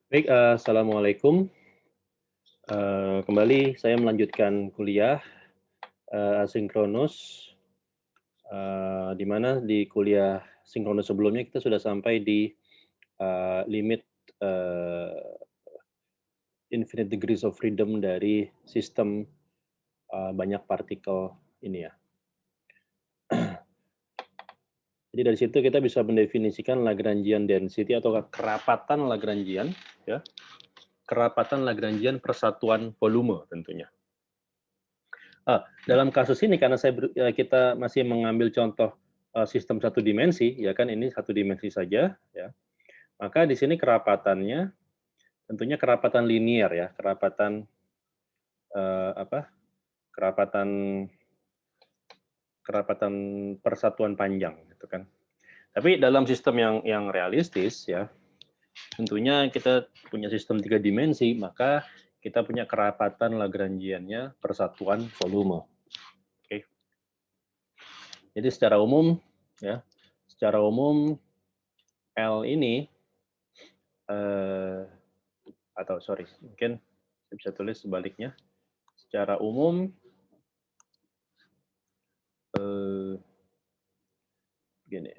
Baik, assalamualaikum. Kembali saya melanjutkan kuliah asinkronus, di mana di kuliah sinkronus sebelumnya kita sudah sampai di limit eee, infinite degrees of freedom dari sistem banyak partikel ini ya. Jadi dari situ kita bisa mendefinisikan Lagrangian density atau kerapatan Lagrangian, ya, kerapatan Lagrangian persatuan volume tentunya. Dalam kasus ini karena kita masih mengambil contoh, sistem satu dimensi, ya kan, ini satu dimensi saja, ya. Maka di sini kerapatannya tentunya kerapatan linier ya, kerapatan, apa, kerapatan kerapatan persatuan panjang gitu kan. Tapi dalam sistem yang realistis ya, tentunya kita punya sistem 3 dimensi, maka kita punya kerapatan Lagrangiannya persatuan volume, oke. Jadi secara umum ya, secara umum L ini, eee, atau sorry, mungkin saya bisa tulis sebaliknya. Secara umum, eee, begini,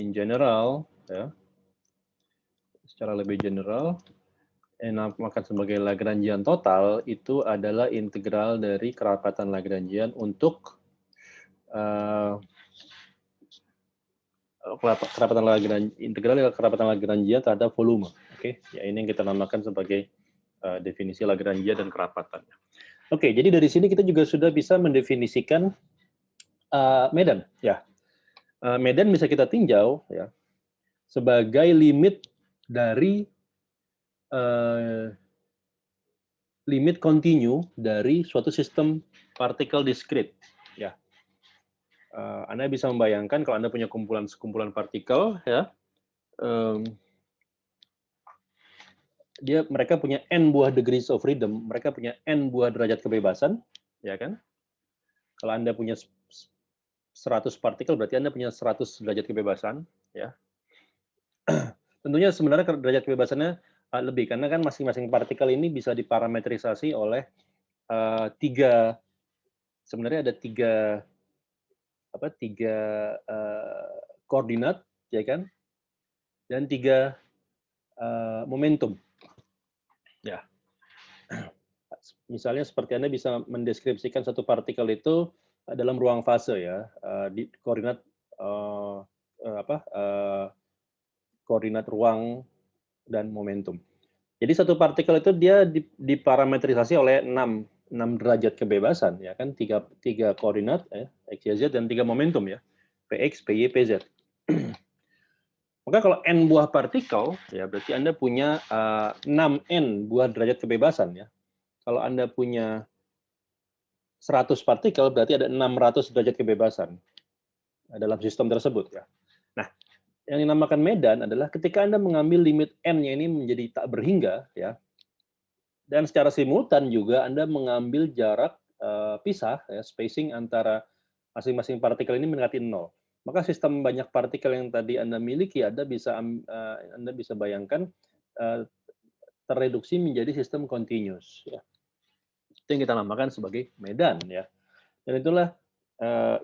in general ya, secara lebih general, dinamakan sebagai Lagrangian total itu adalah integral dari kerapatan Lagrangian untuk, eee, integral kerapatan Lagrangian terhadap volume, oke. Ya ini yang kita namakan sebagai, definisi Lagrangian dan kerapatannya. Oke, jadi dari sini kita juga sudah bisa mendefinisikan, medan, ya. Medan bisa kita tinjau ya sebagai limit dari uh, limit kontinu dari suatu sistem partikel diskrit. Ya, Anda bisa membayangkan kalau Anda punya kumpulan partikel, ya, um, mereka punya n buah degrees of freedom, mereka punya n buah derajat kebebasan, ya kan? Kalau Anda punya 100 partikel, berarti Anda punya 100 derajat kebebasan, ya. Tentunya sebenarnya derajat kebebasannya lebih karena kan masing-masing partikel ini bisa diparametrisasi oleh tiga, sebenarnya ada tiga koordinat, ya kan, dan tiga momentum. Ya, misalnya seperti Anda bisa mendeskripsikan satu partikel itu dalam ruang fase ya, di koordinat apa, koordinat ruang dan momentum. Jadi satu partikel itu dia diparametrisasi oleh 6 derajat kebebasan ya kan, tiga koordinat ya, x, y, z dan tiga momentum ya, px, py, pz. Maka kalau n buah partikel ya berarti Anda punya 6n buah derajat kebebasan ya. Kalau Anda punya 100 partikel berarti ada 600 derajat kebebasan dalam sistem tersebut ya. Nah, yang dinamakan medan adalah ketika Anda mengambil limit n-nya ini menjadi tak berhingga ya, dan secara simultan juga Anda mengambil jarak pisah ya, spacing antara masing-masing partikel ini mendekati nol. Maka sistem banyak partikel yang tadi Anda miliki, Anda bisa bayangkan terreduksi menjadi sistem continuous ya. Itu yang kita namakan sebagai medan ya. Dan itulah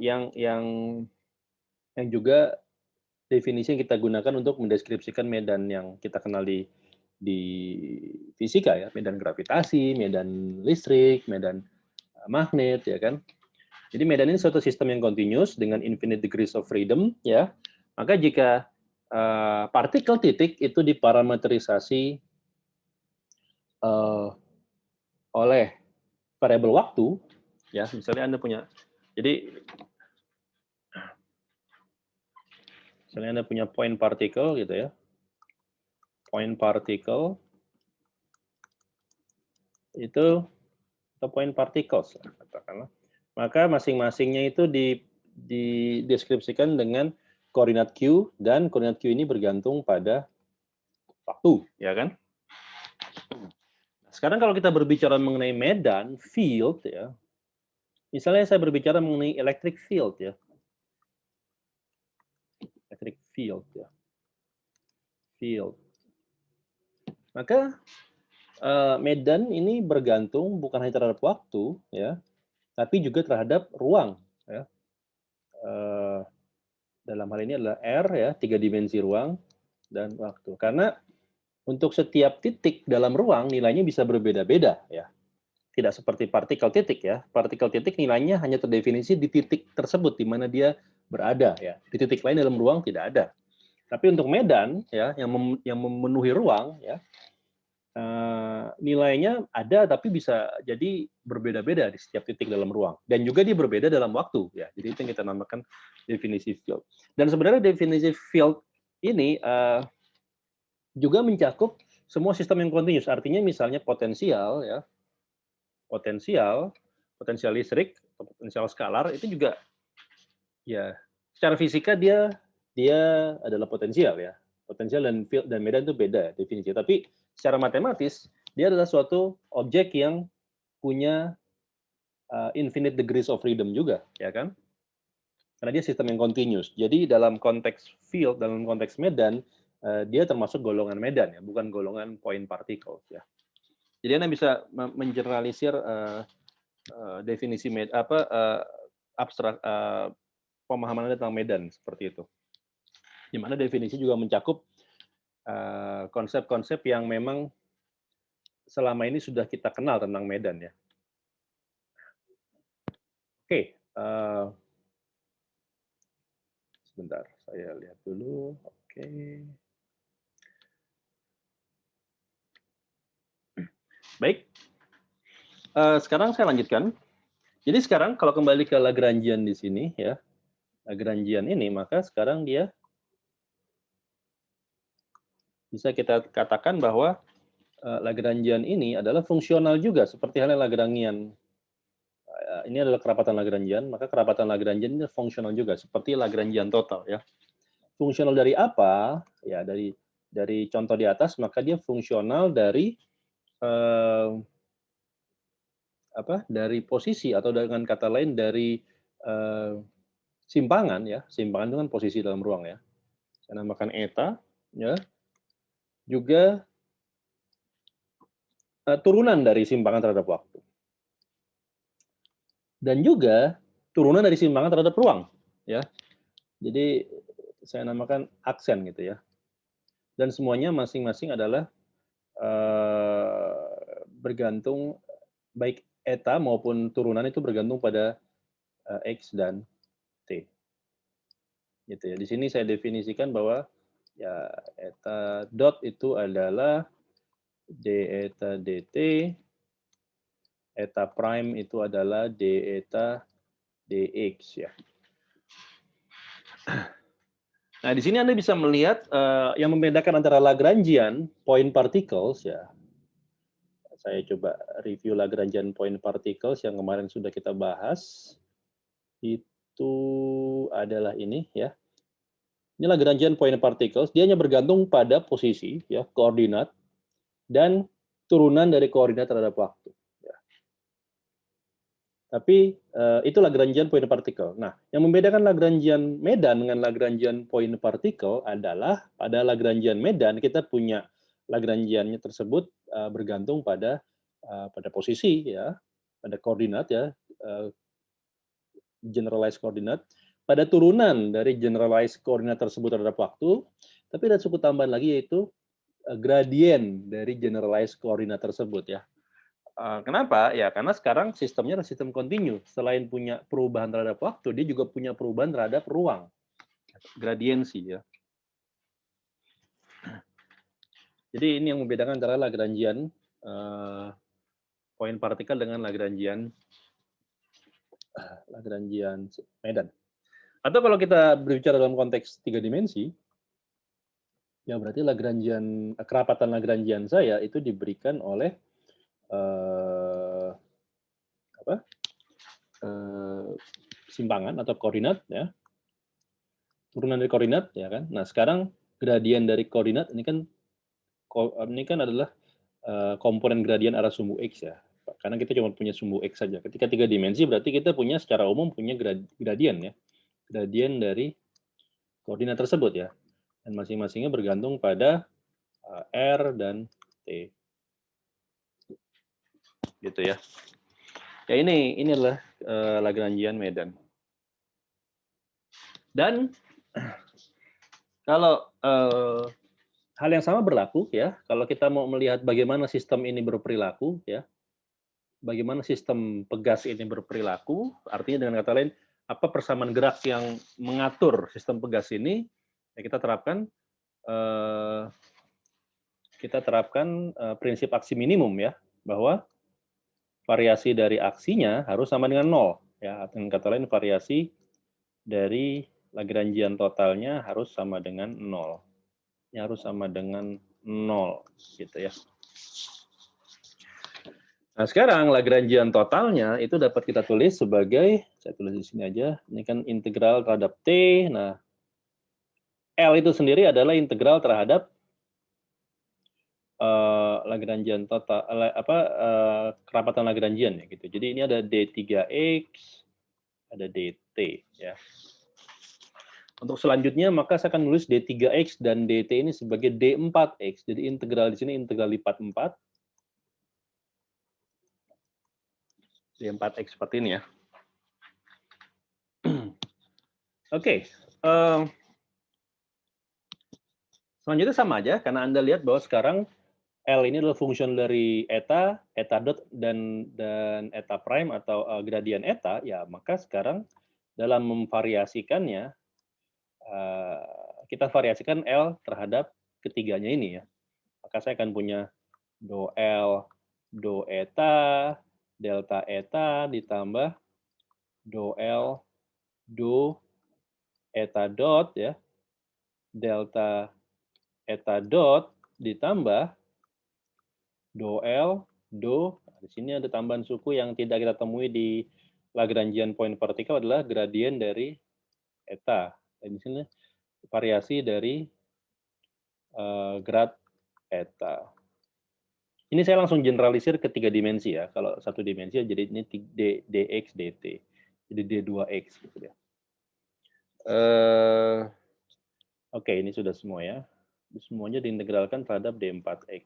yang juga definisi yang kita gunakan untuk mendeskripsikan medan yang kita kenal di fisika ya, medan gravitasi, medan listrik, medan magnet ya kan. Jadi medan ini suatu sistem yang continuous dengan infinite degrees of freedom ya. Maka jika partikel titik itu diparametrisasi oleh variabel waktu ya, misalnya Anda punya, jadi misalnya Anda punya point particle gitu ya. Point particle itu, atau point particles katakanlah. Maka masing-masingnya itu dideskripsikan dengan koordinat Q, dan koordinat Q ini bergantung pada waktu, ya kan? Sekarang kalau kita berbicara mengenai medan, field ya, misalnya saya berbicara mengenai electric field ya, electric field ya, field. Maka medan ini bergantung bukan hanya terhadap waktu, ya, tapi juga terhadap ruang, ya. Eh, dalam hal ini adalah R, ya, 3 dimensi ruang dan waktu. Karena untuk setiap titik dalam ruang nilainya bisa berbeda-beda, ya. Tidak seperti partikel titik, ya. Partikel titik nilainya hanya terdefinisi di titik tersebut di mana dia berada, ya. Di titik lain dalam ruang tidak ada. Tapi untuk medan, ya, yang memenuhi ruang, ya, nilainya ada tapi bisa jadi berbeda-beda di setiap titik dalam ruang dan juga dia berbeda dalam waktu, ya. Jadi itu yang kita namakan definisi field. Dan sebenarnya definisi field ini juga mencakup semua sistem yang continuous. Artinya misalnya potensial, ya, potensial, potensial listrik, atau potensial skalar itu juga, ya, secara fisika dia dia adalah potensial, ya. Potensial dan field dan medan itu beda definisi. Tapi secara matematis dia adalah suatu objek yang punya infinite degrees of freedom juga, ya kan? Karena dia sistem yang continuous. Jadi dalam konteks field, dalam konteks medan, dia termasuk golongan medan, ya, bukan golongan point particles, ya. Jadi Anda bisa mengeneralisir definisi abstrak pemahaman Anda tentang medan seperti itu. Di mana definisi juga mencakup konsep-konsep yang memang selama ini sudah kita kenal tentang medan, ya. Oke, sebentar, saya lihat dulu. Oke. Baik. Sekarang saya lanjutkan. Jadi sekarang kalau kembali ke Lagrangian di sini, ya, Lagrangian ini, maka sekarang dia bisa kita katakan bahwa Lagrangian ini adalah fungsional juga seperti halnya Lagrangian. Ini adalah kerapatan Lagrangian, maka kerapatan Lagrangian ini fungsional juga seperti Lagrangian total, ya. Fungsional dari apa? Ya, dari contoh di atas, maka dia fungsional dari dari posisi, atau dengan kata lain dari simpangan, ya. Simpangan itu kan posisi dalam ruang, ya. Saya namakan eta, ya. Juga turunan dari simpangan terhadap waktu. Dan juga turunan dari simpangan terhadap ruang, ya. Jadi saya namakan aksen gitu, ya. Dan semuanya masing-masing adalah bergantung, baik eta maupun turunan itu bergantung pada X dan T. Gitu, ya. Di sini saya definisikan bahwa, ya, eta dot itu adalah d eta dt, eta prime itu adalah d eta dx, ya. Nah, di sini Anda bisa melihat yang membedakan antara Lagrangian point particles, ya. Saya coba review Lagrangian point particles yang kemarin sudah kita bahas. Itu adalah ini, ya. Ini Lagrangian point particles, dia hanya bergantung pada posisi, ya, koordinat dan turunan dari koordinat terhadap waktu. Ya. Tapi itu Lagrangian point particle. Nah, yang membedakan Lagrangian medan dengan Lagrangian point particle adalah pada Lagrangian medan kita punya Lagrangiannya tersebut bergantung pada posisi, ya, pada koordinat, ya, generalized koordinat, pada turunan dari generalized koordinat tersebut terhadap waktu. Tapi ada suku tambahan lagi yaitu gradien dari generalized koordinat tersebut, ya. Kenapa? Ya karena sekarang sistemnya adalah sistem kontinu. Selain punya perubahan terhadap waktu, dia juga punya perubahan terhadap ruang, gradiensi, ya. Jadi ini yang membedakan antara Lagrangian point particle dengan Lagrangian medan. Atau kalau kita berbicara dalam konteks 3 dimensi, ya berarti kerapatan Lagrangian saya itu diberikan oleh simpangan atau koordinat, ya, turunan dari koordinat, ya kan. Nah sekarang gradien dari koordinat ini kan adalah komponen gradien arah sumbu x, ya. Karena kita cuma punya sumbu x saja. Ketika 3 dimensi berarti kita punya secara umum punya gradien, ya, gradien dari koordinat tersebut, ya. Dan masing-masingnya bergantung pada R dan T. Gitu ya. Ya ini adalah Lagrangian Medan. Dan kalau hal yang sama berlaku ya, kalau kita mau melihat bagaimana sistem ini berperilaku ya, bagaimana sistem pegas ini berperilaku, artinya dengan kata lain apa persamaan gerak yang mengatur sistem pegas ini, ya kita terapkan prinsip aksi minimum ya, bahwa variasi dari aksinya harus sama dengan nol ya, dengan kata lain variasi dari Lagrangian totalnya harus sama dengan nol. Ini harus sama dengan nol gitu ya. Nah, sekarang Lagrangian totalnya itu dapat kita tulis sebagai, saya tulis di sini aja, ini kan integral terhadap T. Nah, L itu sendiri adalah integral terhadap Lagrangian total, kerapatan Lagrangian ya gitu. Jadi ini ada D3X, ada DT ya. Untuk selanjutnya maka saya akan menulis D3X dan DT ini sebagai D4X. Jadi integral di sini integral lipat 4. D4X seperti ini ya. Oke. Selanjutnya sama aja karena Anda lihat bahwa sekarang L ini adalah fungsi dari eta, eta dot dan eta prime atau gradien eta, ya maka sekarang dalam memvariasikannya kita variasikan L terhadap ketiganya ini ya. Maka saya akan punya do L, do eta, delta eta ditambah do L, do eta dot ya, delta eta dot ditambah do L, do. Di sini ada tambahan suku yang tidak kita temui di Lagrangian point vertikal adalah gradien dari eta. Dan di sini variasi dari grad eta. Ini saya langsung generalisir ke 3 dimensi ya. Kalau 1 dimensi jadi ini dx dt. Jadi d2x gitu ya. Oke, ini sudah semua ya. Semuanya diintegralkan terhadap d4x.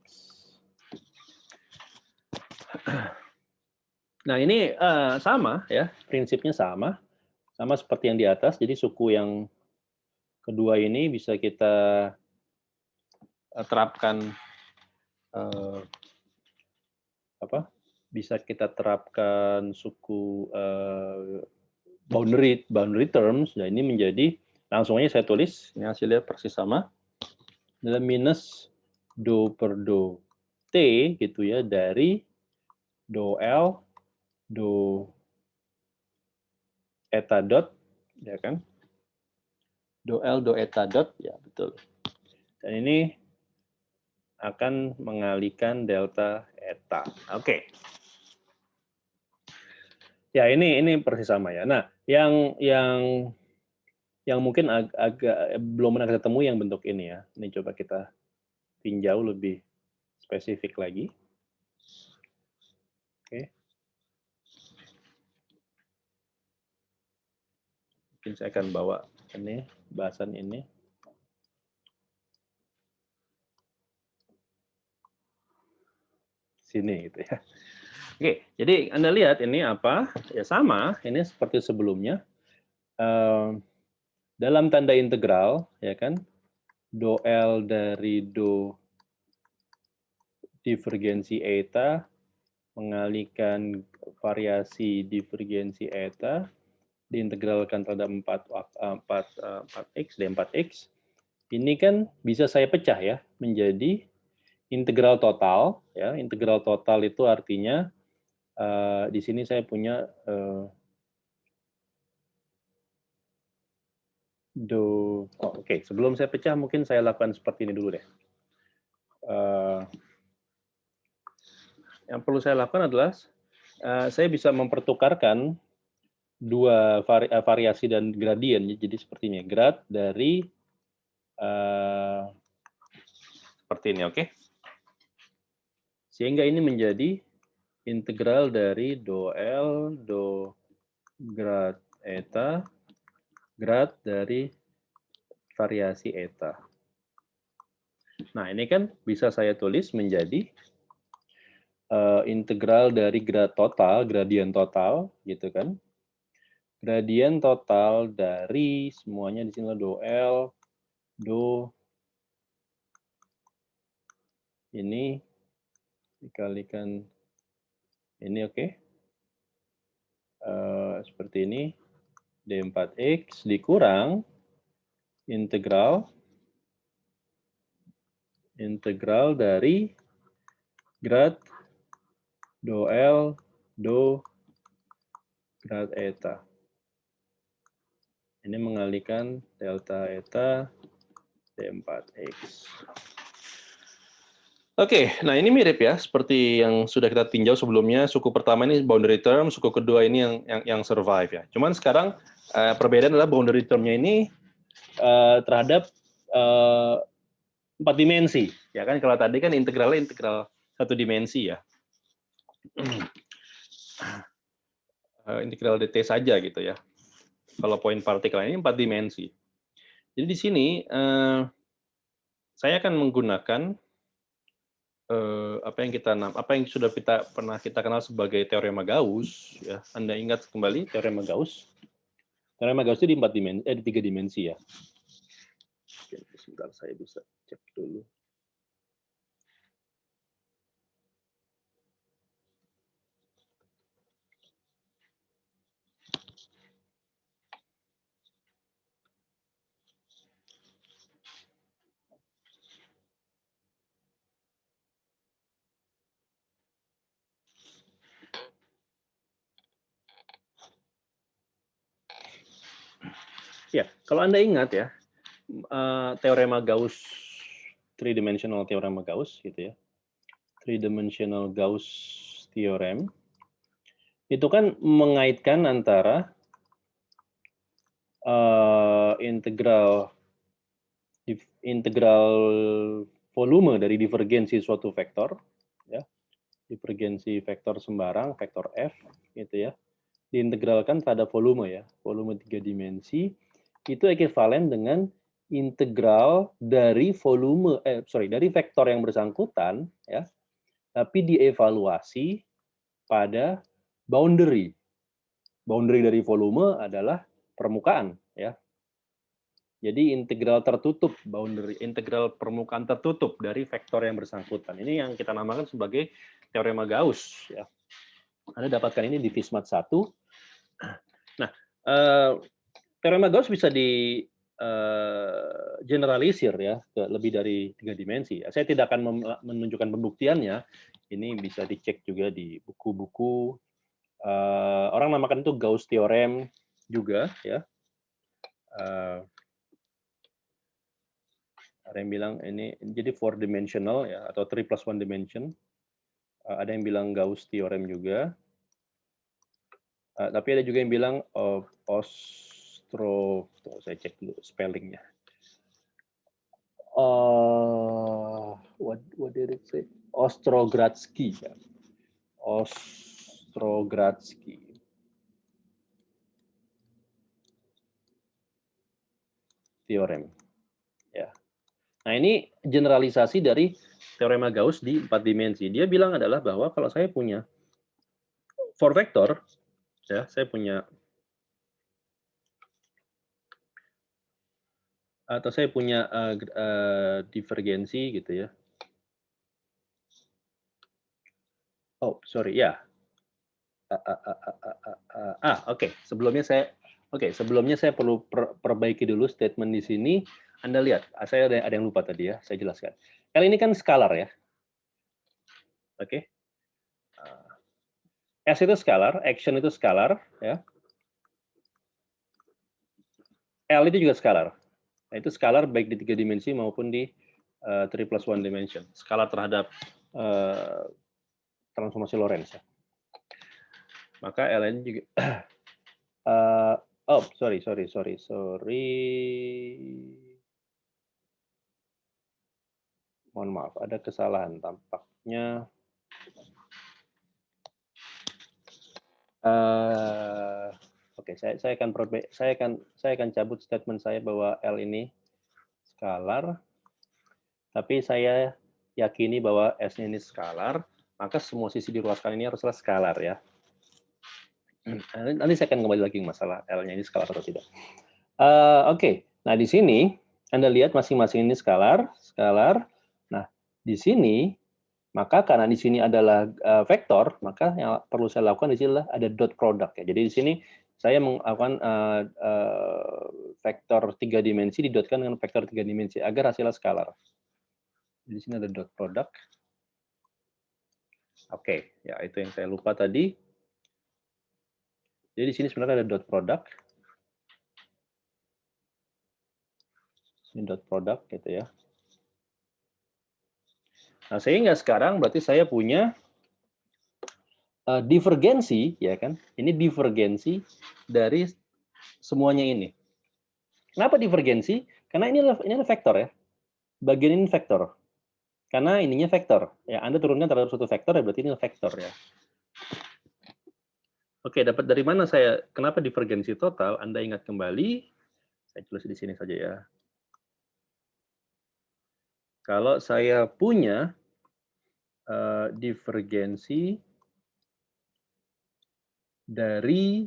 Nah, ini sama ya, prinsipnya sama seperti yang di atas. Jadi suku yang kedua ini bisa kita terapkan bisa kita terapkan suku boundary terms. Nah, ini menjadi langsung aja saya tulis, ini hasilnya persis sama. Adalah minus do per do T gitu ya dari do L, do eta dot, ya kan? Do L, do eta dot, ya betul. Dan ini akan mengalihkan delta eta. Oke. Ya ini persis sama ya. Nah, yang mungkin agak belum pernah ketemu yang bentuk ini ya. Ini coba kita tinjau lebih spesifik lagi. Oke. Mungkin saya akan bawa ini bahasan ini. Sini gitu ya. Oke, jadi Anda lihat ini apa? Ya sama, ini seperti sebelumnya. Dalam tanda integral, ya kan? Do L dari do divergensi eta mengalihkan variasi divergensi eta diintegralkan terhadap 4x d4x. Ini kan bisa saya pecah ya menjadi integral total ya. Integral total itu artinya di sini saya punya oke. Sebelum saya pecah mungkin saya lakukan seperti ini dulu deh. Yang perlu saya lakukan adalah saya bisa mempertukarkan dua variasi dan gradien. Jadi seperti ini, grad dari seperti ini, oke? Sehingga ini menjadi integral dari do L, do grad eta, grad dari variasi eta. Nah, ini kan bisa saya tulis menjadi integral dari gradien total, gitu kan. Gradien total dari semuanya di sini do L, do ini dikalikan ini, oke. Seperti ini, D4X dikurang integral dari grad do L, do grad eta. Ini mengalikan delta eta D4X. Oke, nah ini mirip ya, seperti yang sudah kita tinjau sebelumnya. Suku pertama ini boundary term, suku kedua ini yang survive ya. Cuman sekarang perbedaan adalah boundary termnya ini terhadap 4 dimensi, ya kan? Kalau tadi kan integralnya integral 1 dimensi ya, integral dt saja gitu ya. Kalau poin partikel ini 4 dimensi. Jadi di sini saya akan menggunakan apa yang sudah pernah kita kenal sebagai teorema Gauss ya. Anda ingat kembali teorema Gauss? Teorema Gauss itu di 3 dimensi ya. Sebentar saya bisa cek dulu. Ya, kalau Anda ingat ya, teorema Gauss, three-dimensional teorema Gauss gitu ya. Three-dimensional Gauss theorem itu kan mengaitkan antara integral volume dari divergensi suatu vektor ya. Divergensi vektor sembarang, vektor F gitu ya. Diintegralkan pada volume ya, volume 3 dimensi itu ekuivalen dengan integral dari dari vektor yang bersangkutan ya, tapi dievaluasi pada boundary. Boundary dari volume adalah permukaan ya. Jadi integral tertutup, integral permukaan tertutup dari vektor yang bersangkutan. Ini yang kita namakan sebagai teorema Gauss ya. Anda dapatkan ini di Fismat 1. Nah, teorema Gauss bisa di generalisir ya ke lebih dari 3 dimensi. Saya tidak akan menunjukkan pembuktiannya. Ini bisa dicek juga di buku-buku. Orang namakan itu Gauss theorem juga ya. Ada yang bilang ini jadi 4 dimensional ya, atau 3 plus 1 dimension. Ada yang bilang Gauss theorem juga. Tapi ada juga yang bilang saya cek dulu spellingnya. What did it say? Ostrogradsky. Ya. Ostrogradsky. Theorem. Ya. Nah, ini generalisasi dari teorema Gauss di 4 dimensi. Dia bilang adalah bahwa kalau saya punya 4 vektor, ya, saya punya divergensi gitu ya. Oh, sorry, ya. Oke. Sebelumnya saya perlu perbaiki dulu statement di sini. Anda lihat, saya ada yang lupa tadi ya, saya jelaskan. Kali ini kan skalar ya. Oke. S itu skalar, action itu skalar, ya. L itu juga skalar. Nah, itu skalar baik di 3 dimensi maupun di 3 plus 1 dimension. Skalar terhadap transformasi Lorentz. Ya. Maka L ini juga sorry. Mohon maaf, ada kesalahan tampaknya. Oke, saya akan cabut statement saya bahwa L ini skalar, tapi saya yakini bahwa S-nya ini skalar, maka semua sisi diruaskan ini haruslah skalar ya. Nanti saya akan kembali lagi ke masalah L-nya ini skalar atau tidak. Oke. Nah, di sini Anda lihat masing-masing ini skalar, skalar. Nah, di sini maka karena di sini adalah vektor, maka yang perlu saya lakukan di sini adalah ada dot product ya. Jadi di sini saya melakukan vektor 3 dimensi didotkan dengan vektor 3 dimensi agar hasilnya skalar. Di sini ada dot product. Oke, ya itu yang saya lupa tadi. Jadi di sini sebenarnya ada dot product. Ini dot product gitu ya. Nah, sehingga sekarang berarti saya punya divergensi, ya kan? Ini divergensi dari semuanya ini. Kenapa divergensi? Karena ini adalah vektor ya. Bagian ini vektor. Karena ininya vektor. Ya, Anda turunkan terhadap suatu vektor ya berarti ini vektor ya. Oke, dapat dari mana saya? Kenapa divergensi total? Anda ingat kembali. Saya tulis di sini saja ya. Kalau saya punya divergensi dari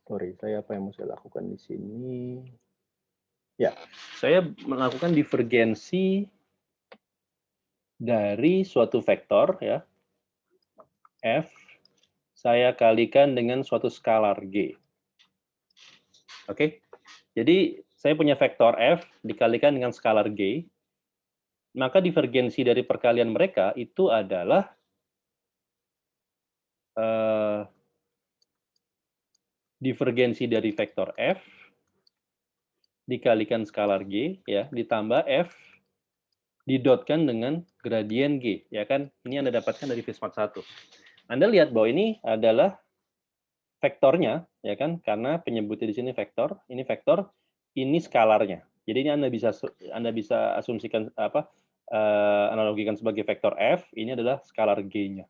sorry, saya apa yang mau saya lakukan di sini? Ya, saya melakukan divergensi dari suatu vektor ya f saya kalikan dengan suatu skalar g. Oke, jadi saya punya vektor f dikalikan dengan skalar g, maka divergensi dari perkalian mereka itu adalah divergensi dari vektor f dikalikan skalar g ya ditambah f didotkan dengan gradien g, ya kan? Ini Anda dapatkan dari Vismat 1. Anda lihat bahwa ini adalah vektornya, ya kan? Karena penyebutnya di sini vektor, ini skalarnya. Jadi ini Anda bisa asumsikan analogikan sebagai vektor f, ini adalah skalar g-nya.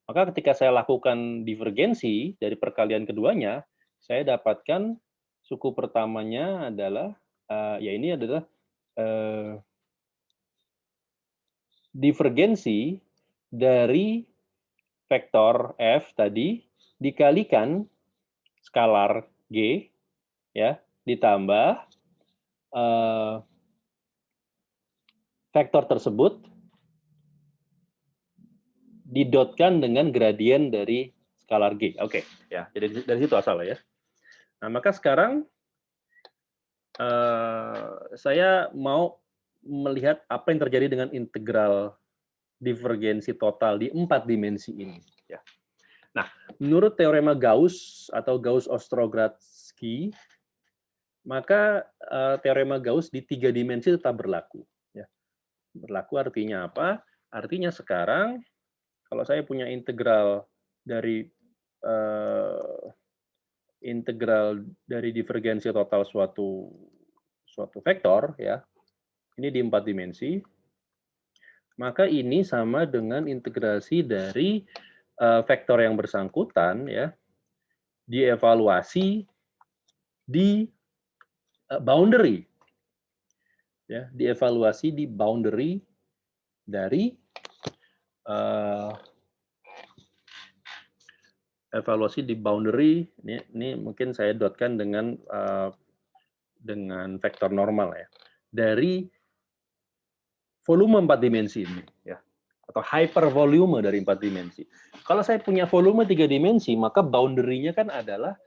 Maka ketika saya lakukan divergensi dari perkalian keduanya, saya dapatkan suku pertamanya adalah ya ini adalah divergensi dari vektor f tadi dikalikan skalar g ya ditambah vektor tersebut didotkan dengan gradien dari skalar g. Oke, ya. Jadi dari situ asalnya ya. Nah, maka sekarang saya mau melihat apa yang terjadi dengan integral divergensi total di 4 dimensi ini. Ya. Nah, menurut teorema Gauss atau Gauss-Ostrogradski, maka teorema Gauss di 3 dimensi tetap berlaku. Ya. Berlaku artinya apa? Artinya sekarang kalau saya punya integral dari divergensi total suatu vektor, ya, ini di 4 dimensi, maka ini sama dengan integrasi dari vektor yang bersangkutan, ya, dievaluasi di boundary, ya, dievaluasi di boundary dari evaluasi di boundary. Ini mungkin saya dotkan dengan vektor normal ya dari volume 4 dimensi ini ya atau hypervolume dari 4 dimensi. Kalau saya punya volume 3 dimensi, maka boundary-nya kan adalah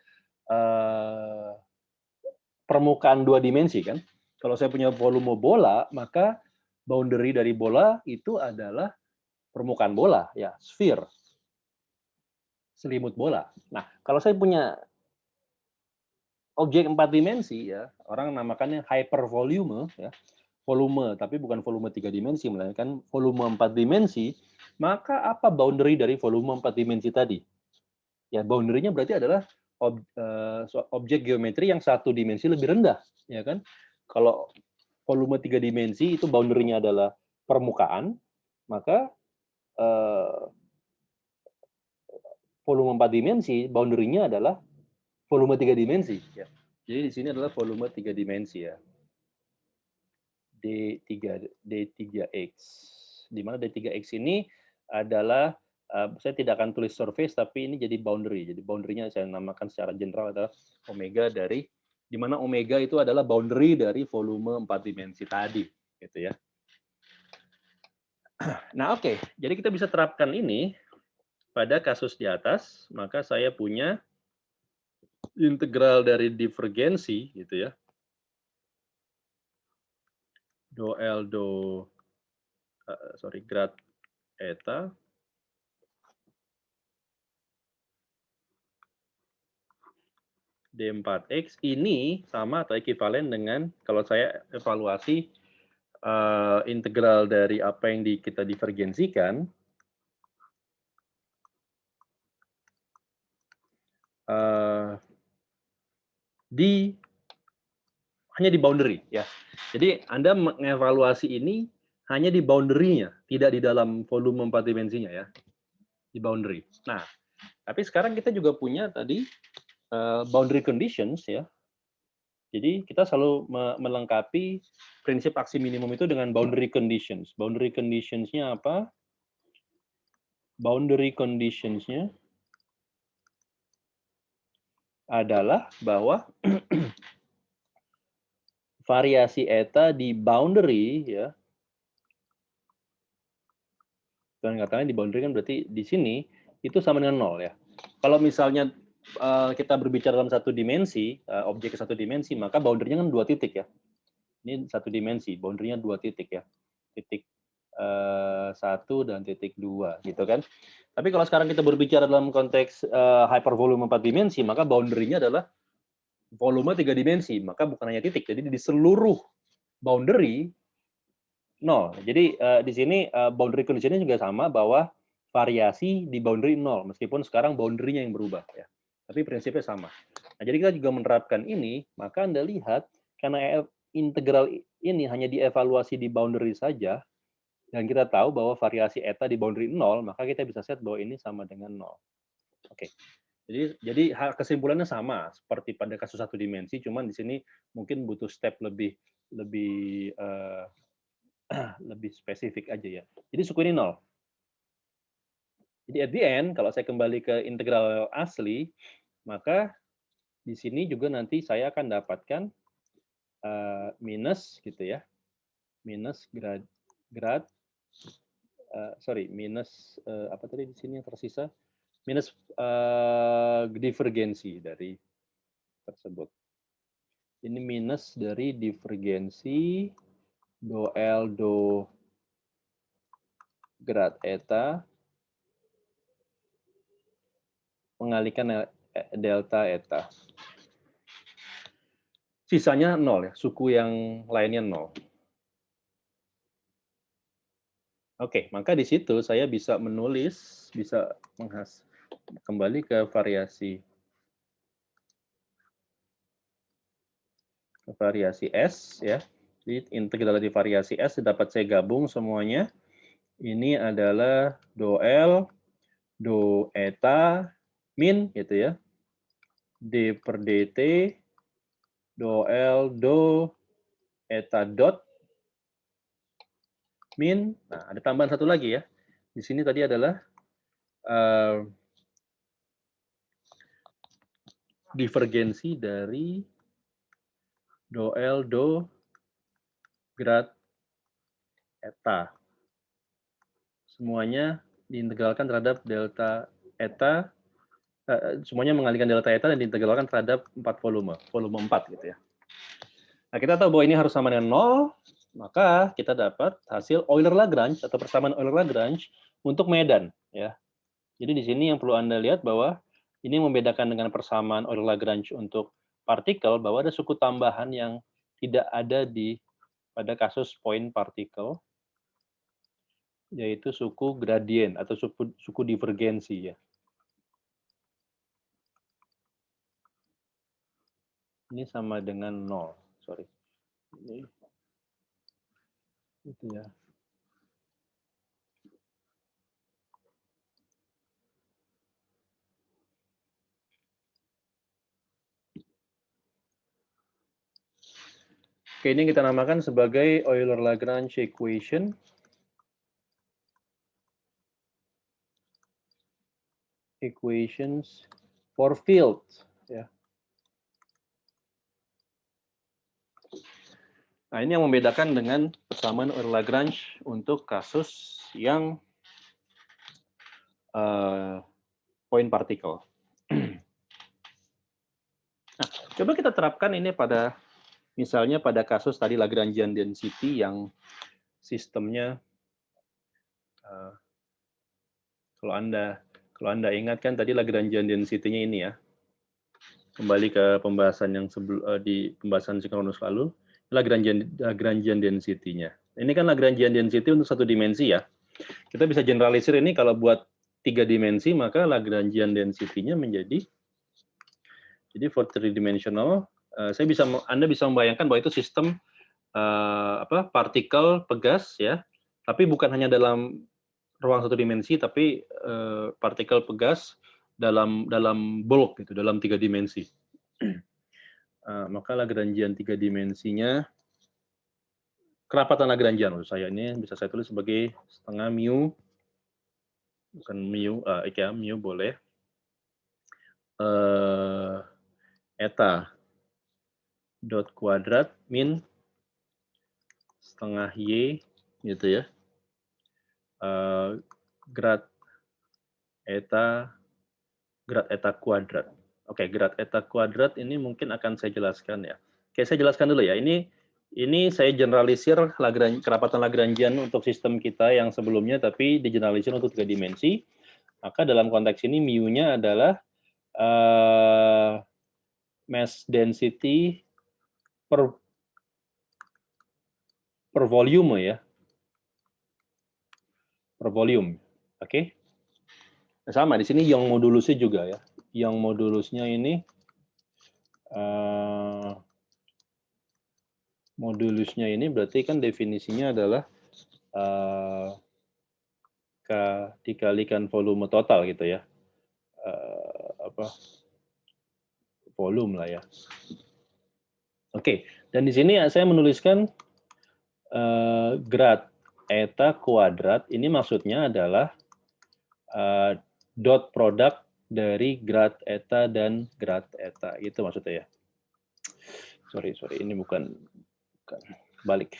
permukaan 2 dimensi kan. Kalau saya punya volume bola, maka boundary dari bola itu adalah permukaan bola ya, sphere. Selimut bola. Nah, kalau saya punya objek 4 dimensi ya, orang namakannya hypervolume ya, volume, tapi bukan volume 3 dimensi, melainkan volume 4 dimensi, maka apa boundary dari volume 4 dimensi tadi? Ya, boundary-nya berarti adalah objek geometri yang 1 dimensi lebih rendah, ya kan? Kalau volume 3 dimensi itu boundary-nya adalah permukaan, maka volume 4 dimensi boundary-nya adalah volume 3 dimensi, ya. Jadi di sini adalah volume 3 dimensi ya. D3X. Di mana D3X ini adalah saya tidak akan tulis surface tapi ini jadi boundary. Jadi boundary-nya saya namakan secara general adalah omega dari di mana omega itu adalah boundary dari volume 4 dimensi tadi, gitu ya. Nah, oke. Jadi kita bisa terapkan ini pada kasus di atas, maka saya punya integral dari divergensi gitu ya. Do L do grad eta D4X ini sama atau ekivalen dengan kalau saya evaluasi integral dari apa yang kita divergensikan hanya di boundary ya. Jadi Anda mengevaluasi ini hanya di boundary-nya, tidak di dalam volume 4 dimensinya ya. Di boundary. Nah, tapi sekarang kita juga punya tadi boundary conditions ya. Jadi kita selalu melengkapi prinsip aksi minimum itu dengan boundary conditions. Boundary conditions-nya apa? Boundary conditions-nya adalah bahwa variasi eta di boundary ya. Dan katanya di boundary kan berarti di sini itu sama dengan 0 ya. Kalau misalnya kita berbicara dalam satu dimensi, objek ke satu dimensi, maka boundary-nya kan 2 titik ya. Ini satu dimensi, boundary-nya 2 titik ya. Titik 1 dan titik 2 gitu kan. Tapi kalau sekarang kita berbicara dalam konteks hypervolume 4 dimensi, maka boundary-nya adalah volume 3 dimensi, maka bukan hanya titik. Jadi di seluruh boundary 0. Jadi di sini boundary condition-nya juga sama bahwa variasi di boundary 0, meskipun sekarang boundary-nya yang berubah ya. Tapi prinsipnya sama. Nah, jadi kita juga menerapkan ini, maka Anda lihat karena integral ini hanya dievaluasi di boundary saja, dan kita tahu bahwa variasi eta di boundary 0, maka kita bisa set bahwa ini sama dengan 0. Oke. Jadi kesimpulannya sama seperti pada kasus satu dimensi, cuman di sini mungkin butuh step lebih lebih lebih spesifik aja ya. Jadi suku ini 0. Jadi at the end, kalau saya kembali ke integral asli, maka di sini juga nanti saya akan dapatkan minus gitu ya, minus grad minus apa tadi di sini yang tersisa, minus divergensi dari tersebut. Ini minus dari divergensi do L do grad eta mengalihkan delta eta. Sisanya 0 ya, suku yang lainnya 0. Oke, maka di situ saya bisa menulis, bisa kembali ke variasi S ya. Jadi integral dari variasi S dapat saya gabung semuanya. Ini adalah do L, do eta, min gitu ya. D per dt, do L, do eta dot, min. Nah, ada tambahan satu lagi ya. Di sini tadi adalah divergensi dari do L, do grad eta. Semuanya diintegralkan terhadap delta eta, semuanya mengalihkan delta eta dan diintegralkan terhadap 4 volume 4 gitu ya. Nah, kita tahu bahwa ini harus sama dengan 0, maka kita dapat hasil Euler-Lagrange atau persamaan Euler-Lagrange untuk medan ya. Jadi di sini yang perlu Anda lihat bahwa ini membedakan dengan persamaan Euler-Lagrange untuk partikel bahwa ada suku tambahan yang tidak ada pada kasus point partikel, yaitu suku gradien atau suku divergensi ya. Ini sama dengan 0, sorry. Ini itu ya. Oke, ini kita namakan sebagai Euler-Lagrange equation. Equations for field. Ya. Nah, ini yang membedakan dengan persamaan Euler-Lagrange untuk kasus yang point particle. Nah, coba kita terapkan ini pada, misalnya pada kasus tadi Lagrangian density yang sistemnya, kalau Anda ingat kan tadi Lagrangian density-nya ini ya, kembali ke pembahasan yang di pembahasan sinkronus lalu, Lagrangian density-nya. Ini kan Lagrangian density untuk satu dimensi ya. Kita bisa generalisir ini kalau buat 3 dimensi, maka Lagrangian density-nya menjadi, jadi for 3-dimensional, Anda bisa membayangkan bahwa itu sistem partikel pegas ya, tapi bukan hanya dalam ruang satu dimensi, tapi partikel pegas dalam bulk gitu, dalam 3 dimensi. Maka Lagrangian 3 dimensinya, kerapatan Lagrangian menurut saya ini bisa saya tulis sebagai setengah mu, bukan mu, mu boleh, eta dot kuadrat min setengah y gitu ya, grad eta kuadrat. Oke, grad eta kuadrat ini mungkin akan saya jelaskan ya. Oke, saya jelaskan dulu ya. Ini saya generalisir kerapatan Lagrangian untuk sistem kita yang sebelumnya, tapi digeneralisir untuk 3 dimensi. Maka dalam konteks ini mu-nya adalah mass density per volume ya, per volume. Oke. Nah, sama di sini Young modulusnya juga ya. Young modulusnya ini berarti kan definisinya adalah K dikalikan volume total gitu ya. Volume lah ya. Oke, dan di sini saya menuliskan grad eta kuadrat, ini maksudnya adalah dot product dari grad eta dan grad eta, itu maksudnya ya. Sorry, ini bukan balik.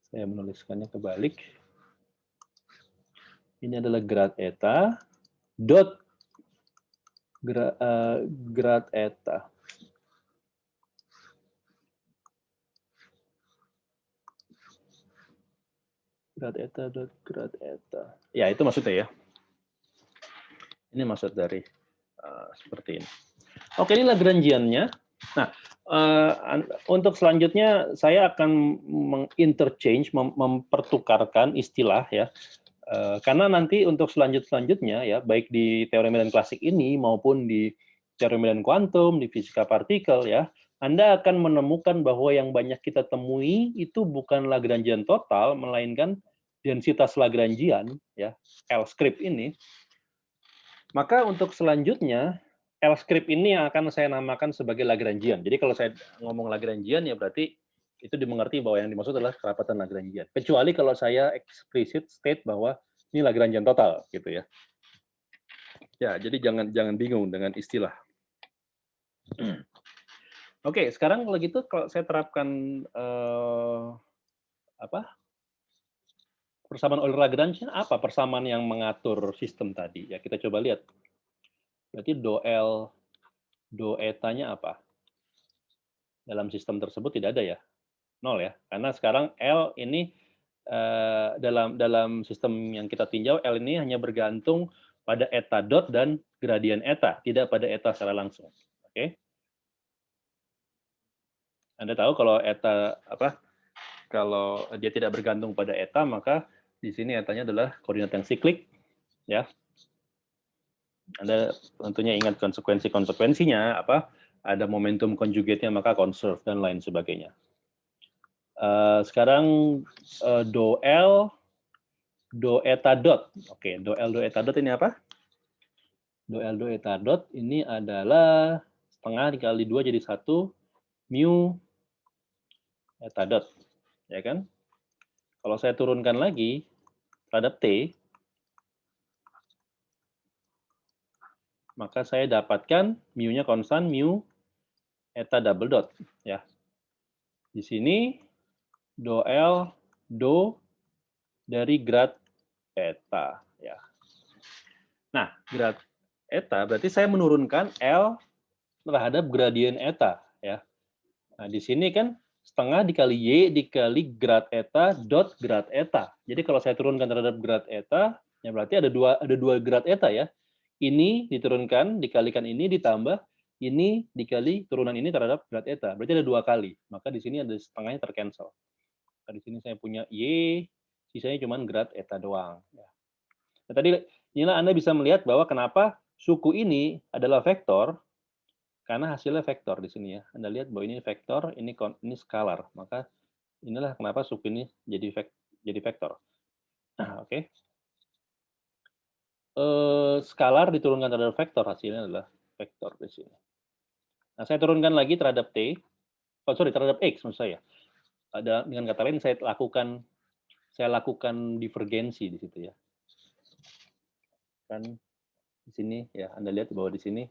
Saya menuliskannya kebalik. Ini adalah grad eta dot grad eta. Grad eta dot grad eta. Ya, itu maksudnya ya. Ini maksud dari seperti ini. Oke, ini Lagrangian-nya. Nah, untuk selanjutnya saya akan menginterchange, mempertukarkan istilah ya. Karena nanti untuk selanjutnya ya, baik di teori medan klasik ini maupun di teori medan kuantum, di fisika partikel ya, Anda akan menemukan bahwa yang banyak kita temui itu bukan Lagrangian total, melainkan densitas Lagrangian ya, L script ini. Maka untuk selanjutnya, L script ini yang akan saya namakan sebagai Lagrangian. Jadi kalau saya ngomong Lagrangian ya berarti itu dimengerti bahwa yang dimaksud adalah kerapatan Lagrangian. Kecuali kalau saya explicit state bahwa ini Lagrangian total gitu ya. Ya, jadi jangan bingung dengan istilah. Oke, sekarang kalau gitu kalau saya terapkan persamaan Euler-Lagrange, apa persamaan yang mengatur sistem tadi? Ya, kita coba lihat. Berarti do eta-nya apa? Dalam sistem tersebut tidak ada ya, 0 ya. Karena sekarang L ini dalam sistem yang kita tinjau, L ini hanya bergantung pada eta dot dan gradien eta, tidak pada eta secara langsung. Oke. Anda tahu kalau eta kalau dia tidak bergantung pada eta, maka di sini etanya adalah koordinat yang siklik ya. Anda tentunya ingat konsekuensinya ada momentum conjugate-nya, maka conserve dan lain sebagainya. Sekarang do L do eta dot. Oke, do L do eta dot ini apa? Do L do eta dot ini adalah setengah dikali 2 jadi 1 mu eta dot, ya kan? Kalau saya turunkan lagi terhadap T, maka saya dapatkan mu-nya konstan mu eta double dot, ya. Di sini do L do dari grad eta, ya. Nah, grad eta berarti saya menurunkan L terhadap gradien eta, ya. Nah, di sini kan setengah dikali Y dikali grad eta dot grad eta. Jadi kalau saya turunkan terhadap grad eta, ya berarti ada dua grad eta ya. Ini diturunkan, dikalikan ini ditambah ini dikali turunan ini terhadap grad eta. Berarti ada 2 kali. Maka di sini ada setengahnya tercancel. Nah, di sini saya punya Y, sisanya cuma grad eta doang. Ya. Nah, tadi inilah Anda bisa melihat bahwa kenapa suku ini adalah vektor, karena hasilnya vektor di sini ya. Anda lihat bahwa ini vektor, ini skalar. Maka inilah kenapa suku ini jadi vektor. Nah, oke. Skalar diturunkan terhadap vektor, hasilnya adalah vektor di sini. Nah, saya turunkan lagi terhadap T, terhadap X maksud saya. Dengan kata lain saya lakukan divergensi di situ ya. Kan di sini ya, Anda lihat bahwa di sini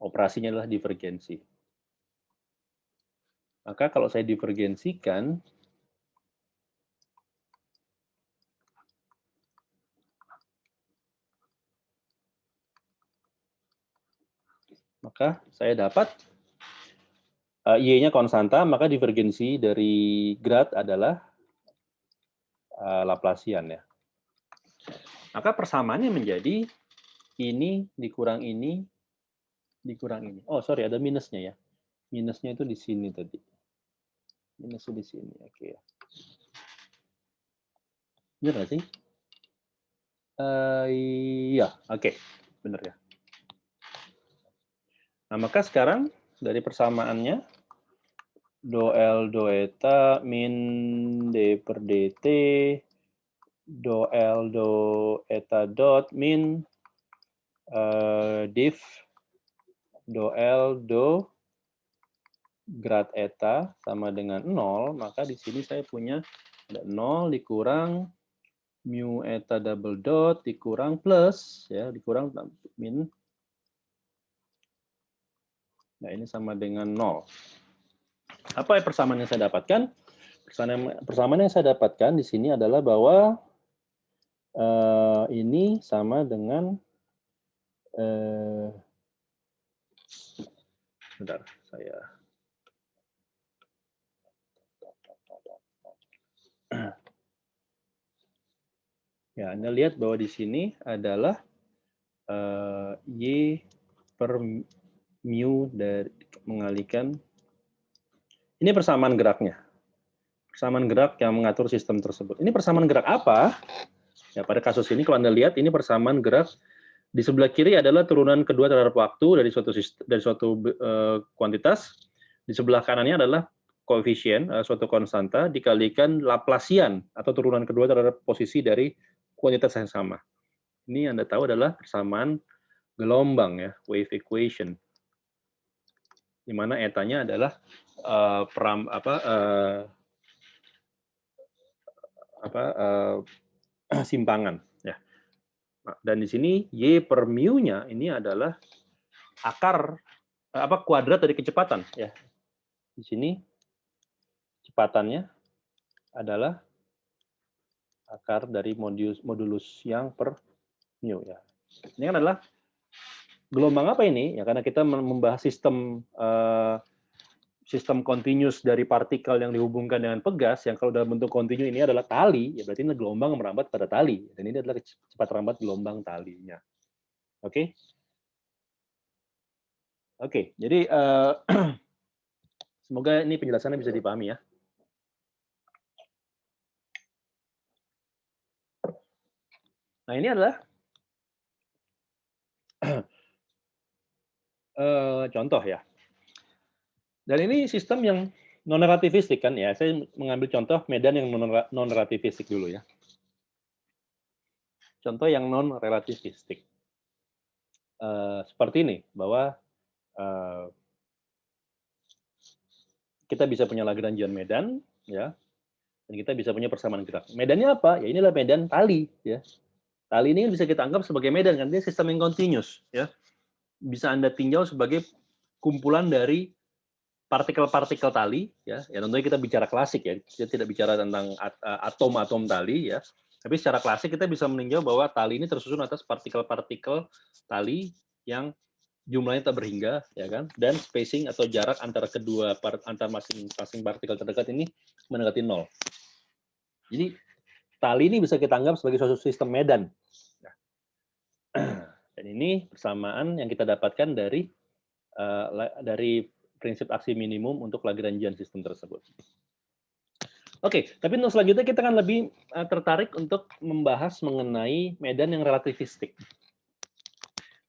operasinya adalah divergensi. Maka kalau saya divergensikan, maka saya dapat Y-nya konstanta, maka divergensi dari grad adalah Laplacian ya. Maka persamaannya menjadi ini dikurang ini dikurang ini. Oh, sorry, ada minusnya ya. Minusnya itu di sini tadi. Minusnya di sini, oke ya. Benar nggak sih? Iya, oke. Benar ya. Nah, maka sekarang dari persamaannya, do L do eta min D per dt, do L do eta dot min div do L do grad eta sama dengan 0, maka di sini saya punya ada 0 dikurang mu eta double dot dikurang plus, ya, dikurang min. Nah, ini sama dengan 0. Apa persamaan yang saya dapatkan? Persamaan yang saya dapatkan di sini adalah bahwa ini sama dengan bentar, saya ya, Anda lihat bahwa di sini adalah Y per mu dari mengalihkan. Ini persamaan geraknya. Persamaan gerak yang mengatur sistem tersebut. Ini persamaan gerak apa? Ya, pada kasus ini kalau Anda lihat ini persamaan gerak di sebelah kiri adalah turunan kedua terhadap waktu dari suatu kuantitas. Di sebelah kanannya adalah koefisien suatu konstanta dikalikan Laplacian atau turunan kedua terhadap posisi dari kuantitas yang sama. Ini Anda tahu adalah persamaan gelombang ya, wave equation. Di mana etanya adalah simpangan ya. Dan di sini Y per mu-nya ini adalah akar kuadrat dari kecepatan ya. Di sini kecepatannya adalah akar dari modulus yang per mu ya. Ini kan adalah gelombang apa ini? Ya karena kita membahas sistem continuous dari partikel yang dihubungkan dengan pegas, yang kalau dalam bentuk kontinu ini adalah tali, ya berarti ini gelombang merambat pada tali. Dan ini adalah kecepatan rambat gelombang talinya. Oke? Oke, jadi semoga ini penjelasannya bisa dipahami ya. Nah, ini adalah contoh ya. Dan ini sistem yang non-relativistik kan ya. Saya mengambil contoh medan yang non-relativistik dulu ya. Contoh yang non-relativistik. Seperti ini, bahwa kita bisa punya Lagrangian medan, ya, dan kita bisa punya persamaan gerak. Medannya apa? Ya inilah medan tali, ya. Tali ini bisa kita anggap sebagai medan, kan dia sistem yang continuous, ya. Bisa Anda tinjau sebagai kumpulan dari partikel-partikel tali, ya. Ya tentunya kita bicara klasik, ya. Kita tidak bicara tentang atom-atom tali, ya. Tapi secara klasik kita bisa meninjau bahwa tali ini tersusun atas partikel-partikel tali yang jumlahnya tak berhingga, ya kan, dan spacing atau jarak antara kedua antar masing-masing partikel terdekat ini mendekati 0. Jadi tali ini bisa kita anggap sebagai suatu sistem medan. Dan ini persamaan yang kita dapatkan dari prinsip aksi minimum untuk Lagrangian sistem tersebut. Oke, tapi untuk selanjutnya kita akan lebih tertarik untuk membahas mengenai medan yang relativistik.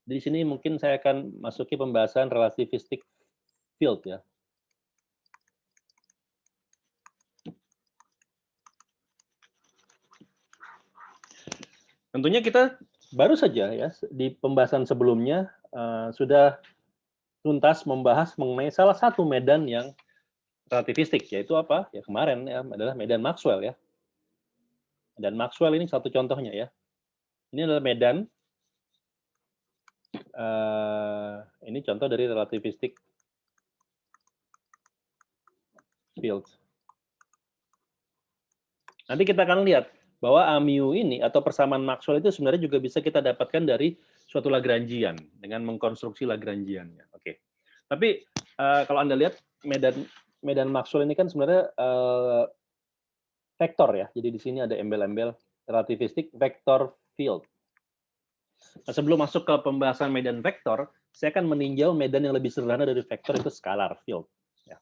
Di sini mungkin saya akan masuki pembahasan relativistic field, ya. Tentunya kita baru saja, ya, di pembahasan sebelumnya sudah tuntas membahas mengenai salah satu medan yang relativistik, yaitu apa? Ya kemarin, ya, adalah medan Maxwell, ya. Dan Maxwell ini satu contohnya, ya. Ini adalah medan, ini contoh dari relativistic field. Nanti kita akan lihat bahwa mu ini atau persamaan Maxwell itu sebenarnya juga bisa kita dapatkan dari suatu Lagrangian dengan mengkonstruksi Lagrangian. Oke. Tapi kalau Anda lihat medan Maxwell ini kan sebenarnya vektor, ya. Jadi di sini ada embel-embel relativistic vector field. Nah, sebelum masuk ke pembahasan medan vektor, saya akan meninjau medan yang lebih sederhana dari vektor, itu scalar field. Ya.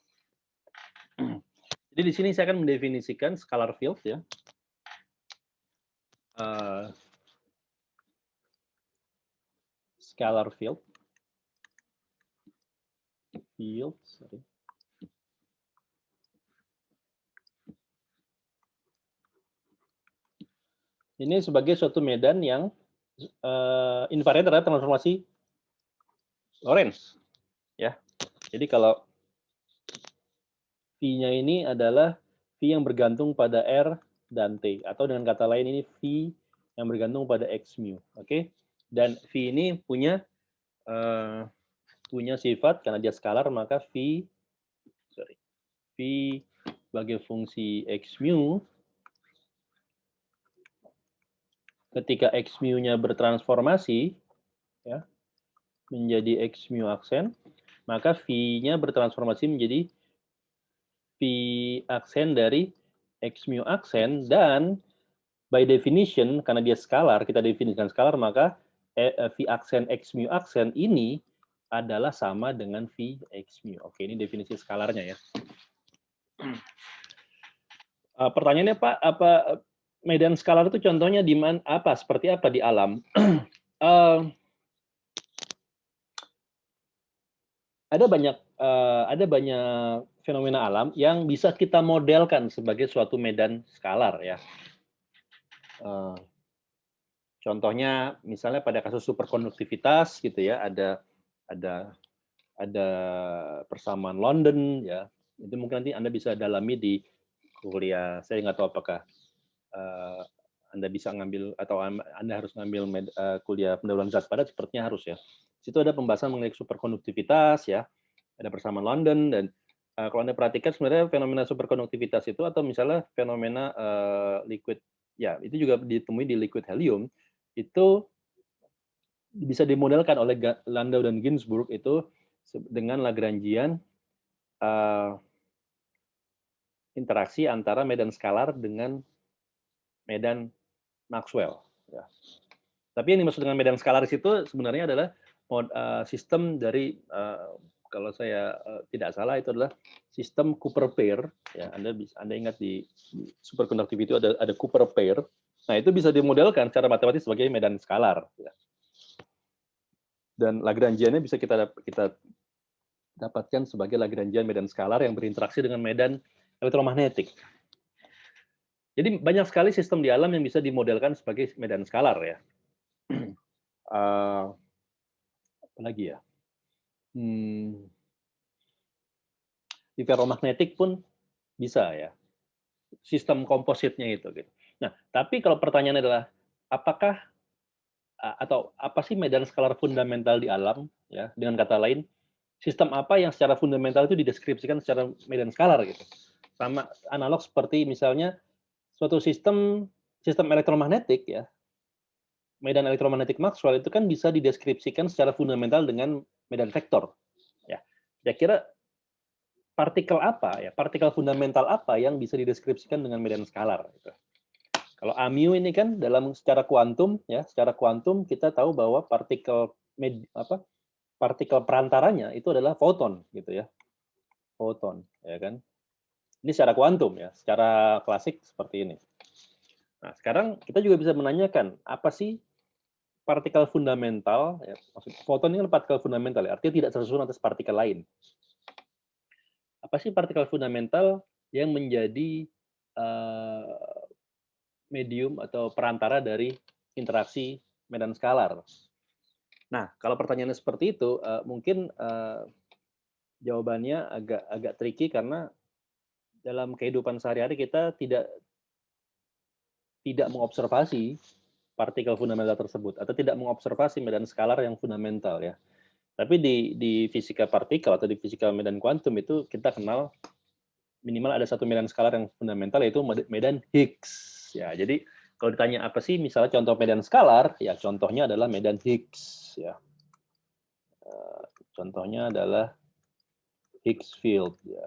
Jadi di sini saya akan mendefinisikan scalar field, ya. Scalar field. Sorry. Ini sebagai suatu medan yang invariant terhadap transformasi Lorentz, ya. Jadi kalau V-nya ini adalah V yang bergantung pada R dan T, atau dengan kata lain ini V yang bergantung pada X mu, oke? Dan V ini punya sifat karena dia skalar, maka V sebagai fungsi X mu ketika X mu-nya bertransformasi, ya, menjadi X mu aksen, maka V-nya bertransformasi menjadi V aksen dari X mu aksen, dan by definition, karena dia skalar, kita definisikan skalar, maka V aksen X mu aksen ini adalah sama dengan V X mu. Oke, ini definisi skalarnya, ya. Pertanyaannya, Pak, apa medan skalar itu contohnya di mana, seperti apa di alam? Ada banyak fenomena alam yang bisa kita modelkan sebagai suatu medan skalar, ya. Contohnya misalnya pada kasus superkonduktivitas, gitu, ya, ada persamaan London, ya. Itu mungkin nanti Anda bisa dalami di kuliah. Saya nggak tahu apakah Anda bisa ngambil atau Anda harus ngambil kuliah pendahuluan zat padat, sepertinya harus, ya. Di situ ada pembahasan mengenai superkonduktivitas, ya. Ada persamaan London, dan kalau Anda perhatikan sebenarnya fenomena superkonduktivitas itu, atau misalnya fenomena liquid, ya, itu juga ditemui di liquid helium, itu bisa dimodelkan oleh Landau dan Ginzburg itu dengan Lagrangian interaksi antara medan skalar dengan medan Maxwell, ya. Tapi yang dimaksud dengan medan skalaris itu sebenarnya adalah sistem dari kalau saya tidak salah itu adalah sistem Cooper pair, ya. Anda ingat di superconductivity itu ada Cooper pair. Nah, itu bisa dimodelkan secara matematis sebagai medan skalar, ya. Dan Lagrangiannya bisa kita dapatkan sebagai Lagrangian medan skalar yang berinteraksi dengan medan elektromagnetik. Jadi banyak sekali sistem di alam yang bisa dimodelkan sebagai medan skalar, ya. Apa lagi, ya? di ferromagnetik pun bisa ya. Sistem kompositnya itu gitu. Nah, tapi kalau pertanyaannya adalah apakah atau apa sih medan skalar fundamental di alam ya, dengan kata lain, sistem apa yang secara fundamental itu dideskripsikan secara medan skalar gitu. Sama analog seperti misalnya suatu sistem elektromagnetik ya, medan elektromagnetik Maxwell itu kan bisa dideskripsikan secara fundamental dengan medan vektor. Ya, kira-kira partikel fundamental apa yang bisa dideskripsikan dengan medan skalar? Gitu. Kalau AMU ini kan secara kuantum ya, secara kuantum kita tahu bahwa partikel perantaranya itu adalah foton gitu ya, foton ya kan. Ini secara kuantum ya, secara klasik seperti ini. Nah, sekarang kita juga bisa menanyakan apa sih partikel fundamental, ya, maksud foton ini kan partikel fundamental, ya, artinya tidak tersusun atas partikel lain. Apa sih partikel fundamental yang menjadi medium atau perantara dari interaksi medan skalar? Nah, kalau pertanyaannya seperti itu, mungkin jawabannya agak tricky karena dalam kehidupan sehari-hari kita tidak mengobservasi partikel fundamental tersebut atau tidak mengobservasi medan skalar yang fundamental ya. Tapi di fisika partikel atau di fisika medan kuantum itu kita kenal minimal ada satu medan skalar yang fundamental yaitu medan Higgs. Ya, jadi kalau ditanya apa sih misalnya contoh medan skalar, ya contohnya adalah medan Higgs ya. Contohnya adalah Higgs field ya.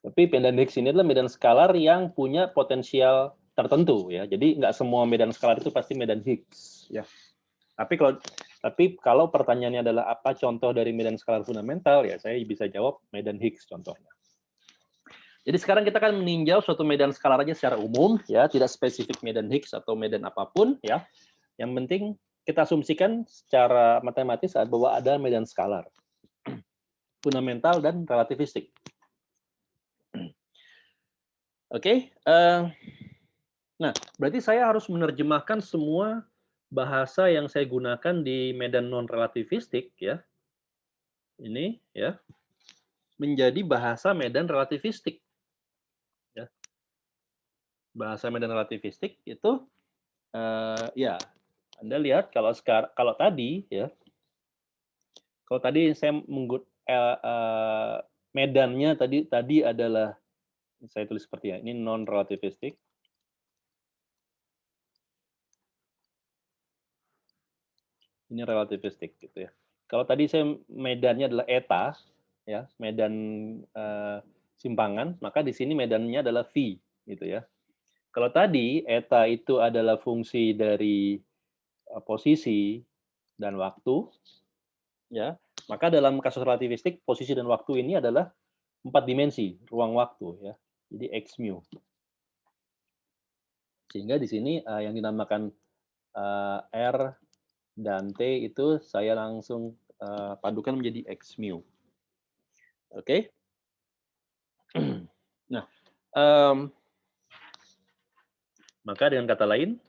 Tapi medan Higgs ini adalah medan skalar yang punya potensial tertentu ya. Jadi nggak semua medan skalar itu pasti medan Higgs ya. Tapi kalau pertanyaannya adalah apa contoh dari medan skalar fundamental ya saya bisa jawab medan Higgs contohnya. Jadi sekarang kita akan meninjau suatu medan skalar aja secara umum ya, tidak spesifik medan Higgs atau medan apapun ya. Yang penting kita asumsikan secara matematis bahwa ada medan skalar fundamental dan relativistik. Oke, nah berarti saya harus menerjemahkan semua bahasa yang saya gunakan di medan non relativistik ya, ini ya, menjadi bahasa medan relativistik. Ya. Bahasa medan relativistik itu, ya Anda lihat kalau tadi ya, kalau tadi saya medannya tadi adalah saya tulis seperti ini non relativistik. Ini relativistik gitu ya. Kalau tadi saya medannya adalah eta ya, medan simpangan, maka di sini medannya adalah V gitu ya. Kalau tadi eta itu adalah fungsi dari posisi dan waktu ya, maka dalam kasus relativistik posisi dan waktu ini adalah 4 dimensi ruang waktu ya. Jadi x mu. Sehingga di sini yang dinamakan R dan T itu saya langsung padukan menjadi X mu. Oke. Nah, maka dengan kata lain,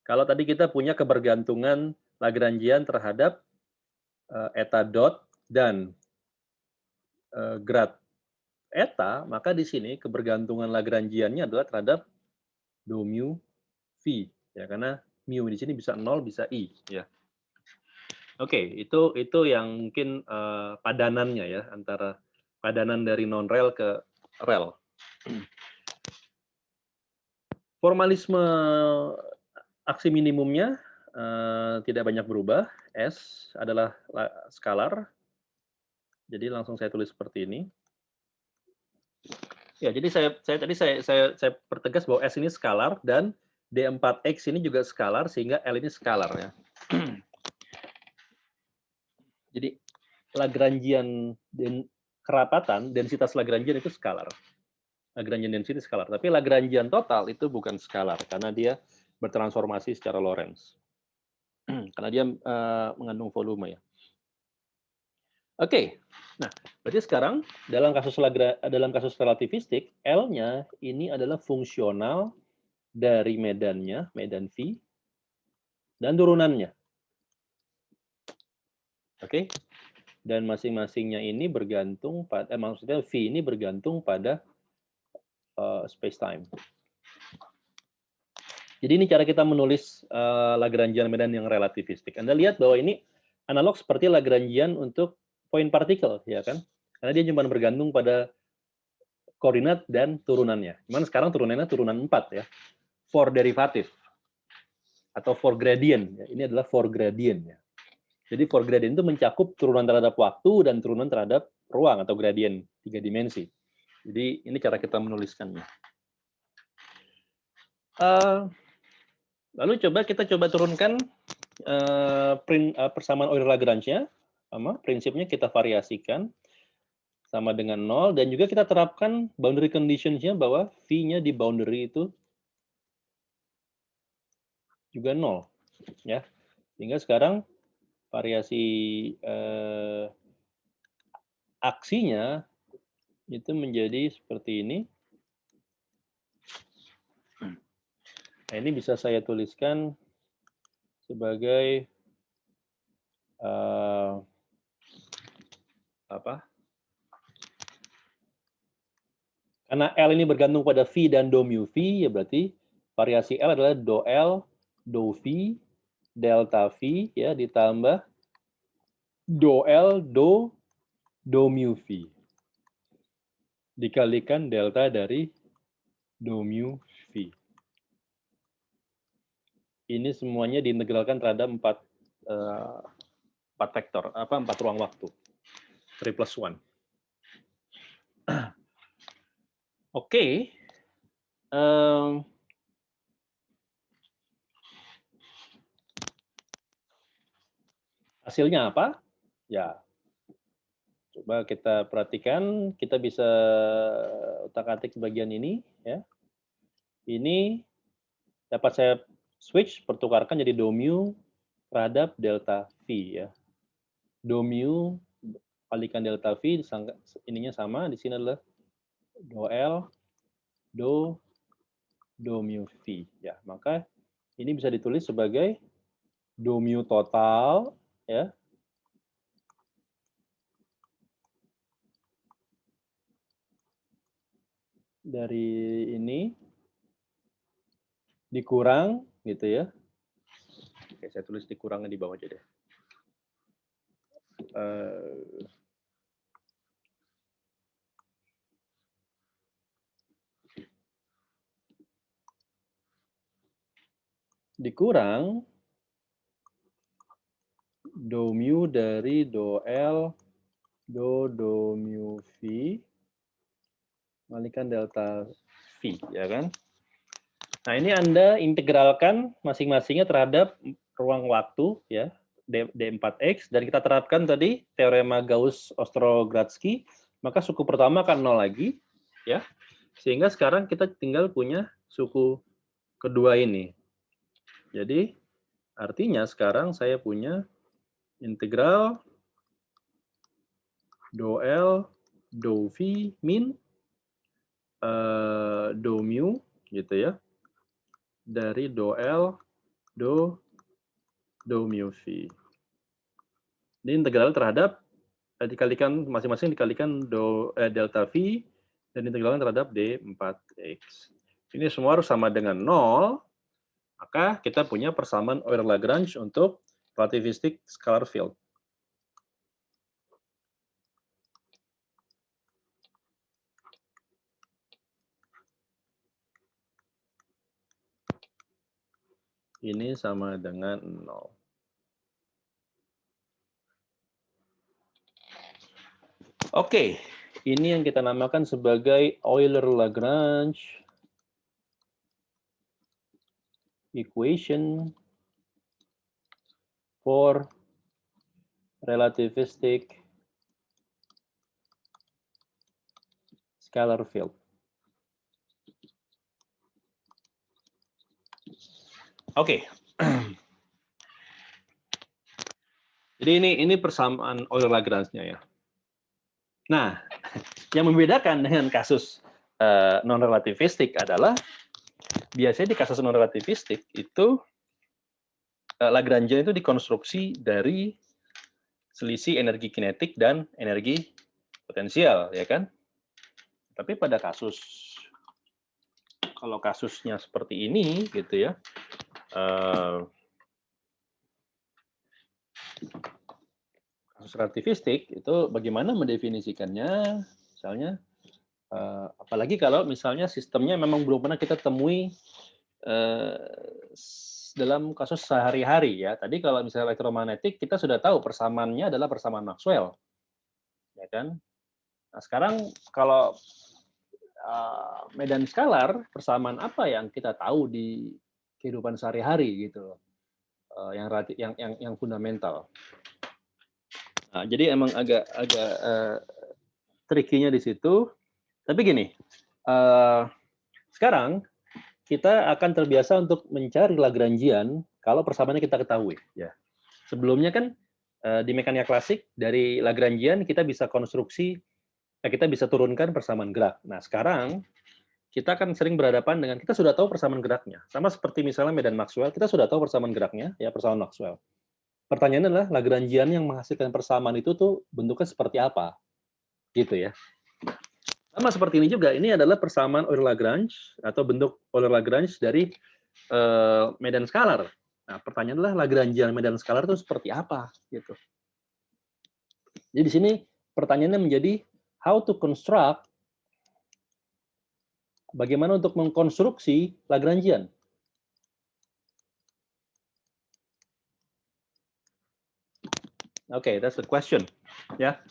kalau tadi kita punya kebergantungan Lagrangian terhadap eta dot dan grad eta, maka di sini kebergantungan Lagrangiannya adalah terhadap do mu v, ya karena mu di sini bisa 0 bisa i, ya. Oke, itu yang mungkin padanannya ya antara padanan dari non rel ke rel. Formalisme aksi minimumnya tidak banyak berubah. S adalah skalar. Jadi langsung saya tulis seperti ini. Ya, jadi saya pertegas bahwa S ini skalar dan D4X ini juga skalar sehingga L ini skalar ya. Jadi Lagrangian dan kerapatan densitas Lagrangian itu skalar. Lagrangian density skalar, tapi Lagrangian total itu bukan skalar karena dia bertransformasi secara Lorentz. Karena dia mengandung volume ya. Oke. Nah, berarti sekarang dalam kasus relativistik L-nya ini adalah fungsional dari medannya, medan V dan turunannya. Oke. dan masing-masingnya ini bergantung pada maksudnya V ini bergantung pada space time. Jadi ini cara kita menulis Lagrangian medan yang relativistik. Anda lihat bahwa ini analog seperti Lagrangian untuk point particle, ya kan? Karena dia cuma bergantung pada koordinat dan turunannya. Cuman sekarang turunannya turunan 4 ya. For derivative atau for gradient. Ya. Ini adalah for gradient. Ya. Jadi for gradient itu mencakup turunan terhadap waktu dan turunan terhadap ruang atau gradient 3 dimensi. Jadi ini cara kita menuliskannya. Lalu kita coba turunkan persamaan Euler-Lagrange-nya. Sama prinsipnya kita variasikan sama dengan 0 dan juga kita terapkan boundary conditions-nya bahwa V-nya di boundary itu juga 0 ya. Sehingga sekarang variasi aksinya itu menjadi seperti ini. Nah, ini bisa saya tuliskan sebagai karena L ini bergantung pada V dan do mu V, ya berarti variasi L adalah do L, do V, delta V, ya ditambah do L, do mu V. Dikalikan delta dari do mu V. Ini semuanya diintegralkan terhadap 4 vektor, 4 ruang waktu. 3+1. Oke. Hasilnya apa? Ya, coba kita perhatikan. Kita bisa utak-atik bagian ini. Ya. Ini dapat saya switch, pertukarkan jadi do mu terhadap delta V. Ya. Do mu kalikan delta V, ininya sama. Di sini adalah do L, do mu V. Ya, maka ini bisa ditulis sebagai do mu total, ya, dari ini dikurang, gitu ya. Oke, saya tulis dikurangnya di bawah aja deh. Dikurang do mu dari do L, do mu V, kalikan delta V, ya kan? Nah, ini Anda integralkan masing-masingnya terhadap ruang waktu, ya, D4X, dan kita terapkan tadi teorema Gauss-Ostrogradsky, maka suku pertama akan 0 lagi, ya, sehingga sekarang kita tinggal punya suku kedua ini. Jadi, artinya sekarang saya punya integral do L, do V, min do mu, gitu ya, dari do L, do mu V. Ini integral terhadap dikalikan masing-masing dikalikan delta V dan integralnya terhadap D4X. Ini semua harus sama dengan 0, maka kita punya persamaan Euler-Lagrange untuk relativistic scalar field. Ini sama dengan 0. Oke, ini yang kita namakan sebagai Euler-Lagrange equation for relativistic scalar field. Oke. Jadi ini persamaan Euler-Lagrange-nya ya. Nah, yang membedakan dengan kasus non-relativistik adalah biasanya di kasus non-relativistik itu Lagrangian itu dikonstruksi dari selisih energi kinetik dan energi potensial, ya kan? Tapi pada kalau kasusnya seperti ini, gitu ya, kasus relativistik itu bagaimana mendefinisikannya, misalnya, apalagi kalau misalnya sistemnya memang belum pernah kita temui dalam kasus sehari-hari ya. Tadi kalau misalnya elektromagnetik kita sudah tahu persamaannya adalah persamaan Maxwell, ya kan? Nah sekarang kalau medan skalar, persamaan apa yang kita tahu di kehidupan sehari-hari gitu, yang fundamental. Nah, jadi emang agak tricky-nya di situ. Tapi gini, sekarang kita akan terbiasa untuk mencari Lagrangian kalau persamaannya kita ketahui. Ya. Sebelumnya kan di mekanika klasik dari Lagrangian kita bisa kita bisa turunkan persamaan gerak. Nah sekarang kita akan sering berhadapan dengan kita sudah tahu persamaan geraknya. Sama seperti misalnya medan Maxwell, kita sudah tahu persamaan geraknya, ya persamaan Maxwell. Pertanyaannya adalah Lagrangian yang menghasilkan persamaan itu tuh bentuknya seperti apa, gitu ya. Sama seperti ini juga, ini adalah persamaan Euler-Lagrange atau bentuk Euler-Lagrange dari medan skalar. Nah, pertanyaannya adalah Lagrangian medan skalar itu seperti apa, gitu. Jadi di sini pertanyaannya menjadi how to construct, bagaimana untuk mengkonstruksi Lagrangian. Oke, that's the question. Ya,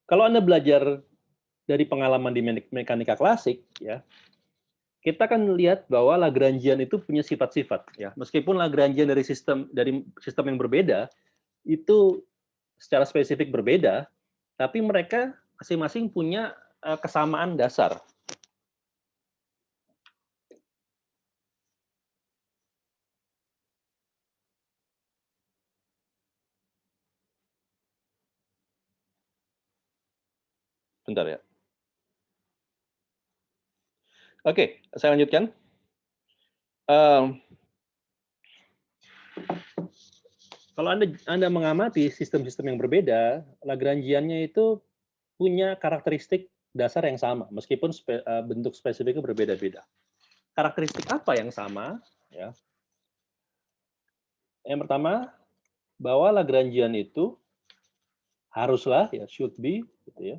kalau Anda belajar dari pengalaman di mekanika klasik, ya, kita akan lihat bahwa Lagrangian itu punya sifat-sifat. Ya, meskipun Lagrangian dari sistem yang berbeda itu secara spesifik berbeda, tapi mereka masing-masing punya kesamaan dasar. Bentar ya. Oke, saya lanjutkan. Kalau Anda mengamati sistem-sistem yang berbeda, Lagrangiannya itu punya karakteristik dasar yang sama, meskipun bentuk spesifiknya berbeda-beda. Karakteristik apa yang sama? Ya. Yang pertama, bahwa Lagrangian itu haruslah, ya should be, gitu ya.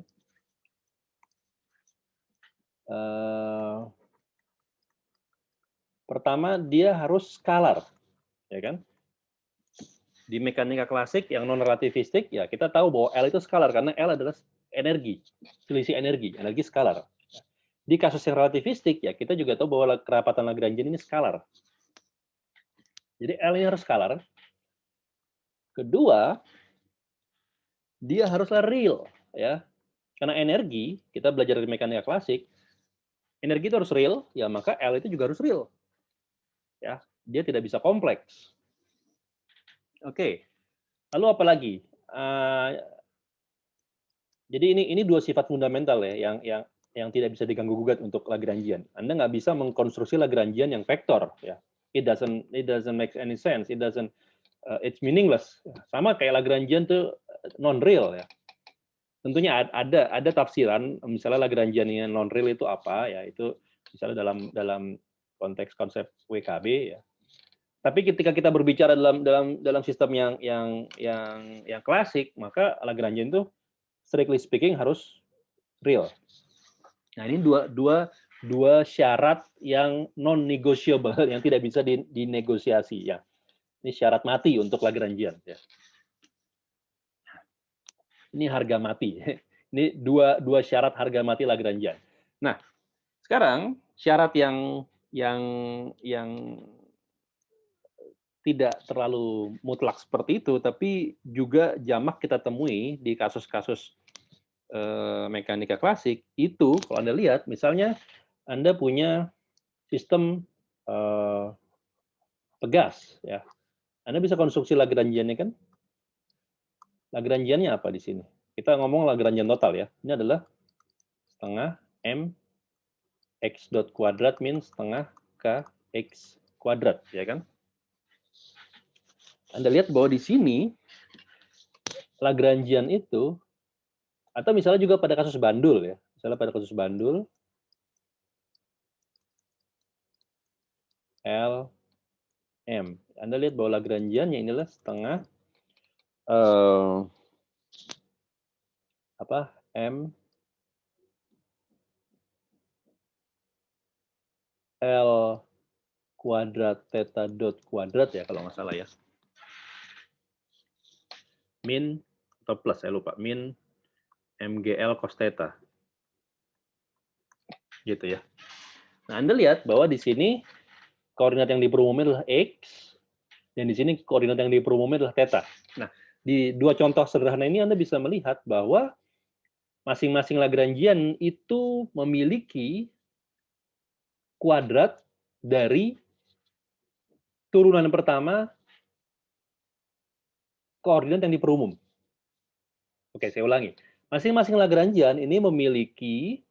Pertama, dia harus skalar, ya kan? Di mekanika klasik yang non relativistik, ya kita tahu bahwa L itu skalar karena L adalah energi, selisih energi skalar. Di kasus yang relativistik, ya kita juga tahu bahwa kerapatan Lagrangian ini skalar. Jadi L ini harus skalar. Kedua, dia haruslah real, ya. Karena energi, kita belajar dari mekanika klasik, energi itu harus real, ya maka L itu juga harus real. Ya, dia tidak bisa kompleks. Oke. Lalu apa lagi? Jadi ini dua sifat fundamental ya yang tidak bisa diganggu gugat untuk Lagrangian. Anda nggak bisa mengkonstruksi Lagrangian yang vektor ya. It doesn't make any sense. It's meaningless. Sama kayak Lagrangian tuh non real ya. Tentunya ada tafsiran misalnya Lagrangian yang non real itu apa ya, itu misalnya dalam konteks konsep WKB ya. Tapi ketika kita berbicara dalam sistem yang klasik, maka Lagrangian itu strictly speaking harus real. Nah, ini dua syarat yang non negotiable yang tidak bisa dinegosiasi ya. Ini syarat mati untuk Lagrangian ya. Ini harga mati. Ini dua syarat harga mati Lagrangian. Nah, sekarang syarat yang tidak terlalu mutlak seperti itu, tapi juga jamak kita temui di kasus-kasus mekanika klasik itu. Kalau Anda lihat, misalnya Anda punya sistem pegas, ya, Anda bisa konstruksi Lagrangiannya kan? Lagrangiannya apa di sini? Kita ngomong Lagrangian total ya. Ini adalah setengah M X dot kuadrat min setengah K X kuadrat, ya kan? Anda lihat bahwa di sini Lagrangian itu, atau misalnya juga pada kasus bandul ya, misalnya pada kasus bandul, L, M. Anda lihat bahwa Lagrangiannya inilah setengah M L kuadrat theta dot kuadrat ya kalau nggak salah ya. Min atau plus, saya lupa. Min MGL cos theta. Gitu ya. Nah, Anda lihat bahwa di sini koordinat yang diperumumkan adalah X, dan di sini koordinat yang diperumumkan adalah theta. Nah, di dua contoh sederhana ini Anda bisa melihat bahwa masing-masing Lagrangian itu memiliki kuadrat dari turunan pertama koordinat yang diperumum. Oke, saya ulangi. Masing-masing Lagrangian ini memiliki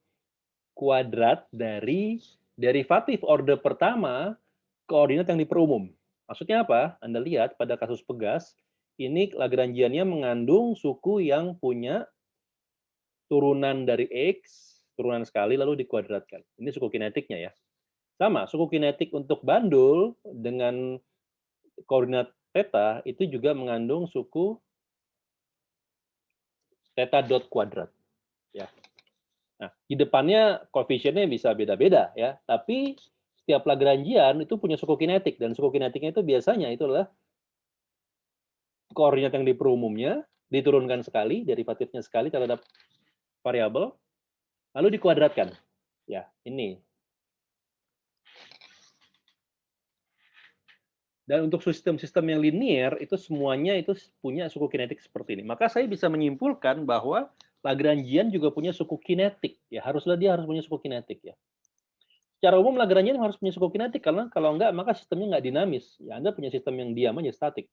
kuadrat dari derivatif order pertama koordinat yang diperumum. Maksudnya apa? Anda lihat pada kasus pegas, ini Lagrangiannya mengandung suku yang punya turunan dari X, turunan sekali lalu dikuadratkan. Ini suku kinetiknya ya. Sama, suku kinetik untuk bandul dengan koordinat theta itu juga mengandung suku theta dot kuadrat. Ya. Nah, di depannya koefisiennya bisa beda-beda ya, tapi setiap Lagrangian itu punya suku kinetik, dan suku kinetiknya itu biasanya itu adalah koordinat yang diperumumnya diturunkan sekali, derivatifnya sekali terhadap variabel, lalu dikuadratkan. Ya, ini. Dan untuk sistem-sistem yang linear itu semuanya itu punya suku kinetik seperti ini. Maka saya bisa menyimpulkan bahwa Lagrangian juga punya suku kinetik. Ya, haruslah dia harus punya suku kinetik ya. Secara umum Lagrangian harus punya suku kinetik, karena kalau enggak maka sistemnya nggak dinamis. Ya, Anda punya sistem yang diam aja, statik.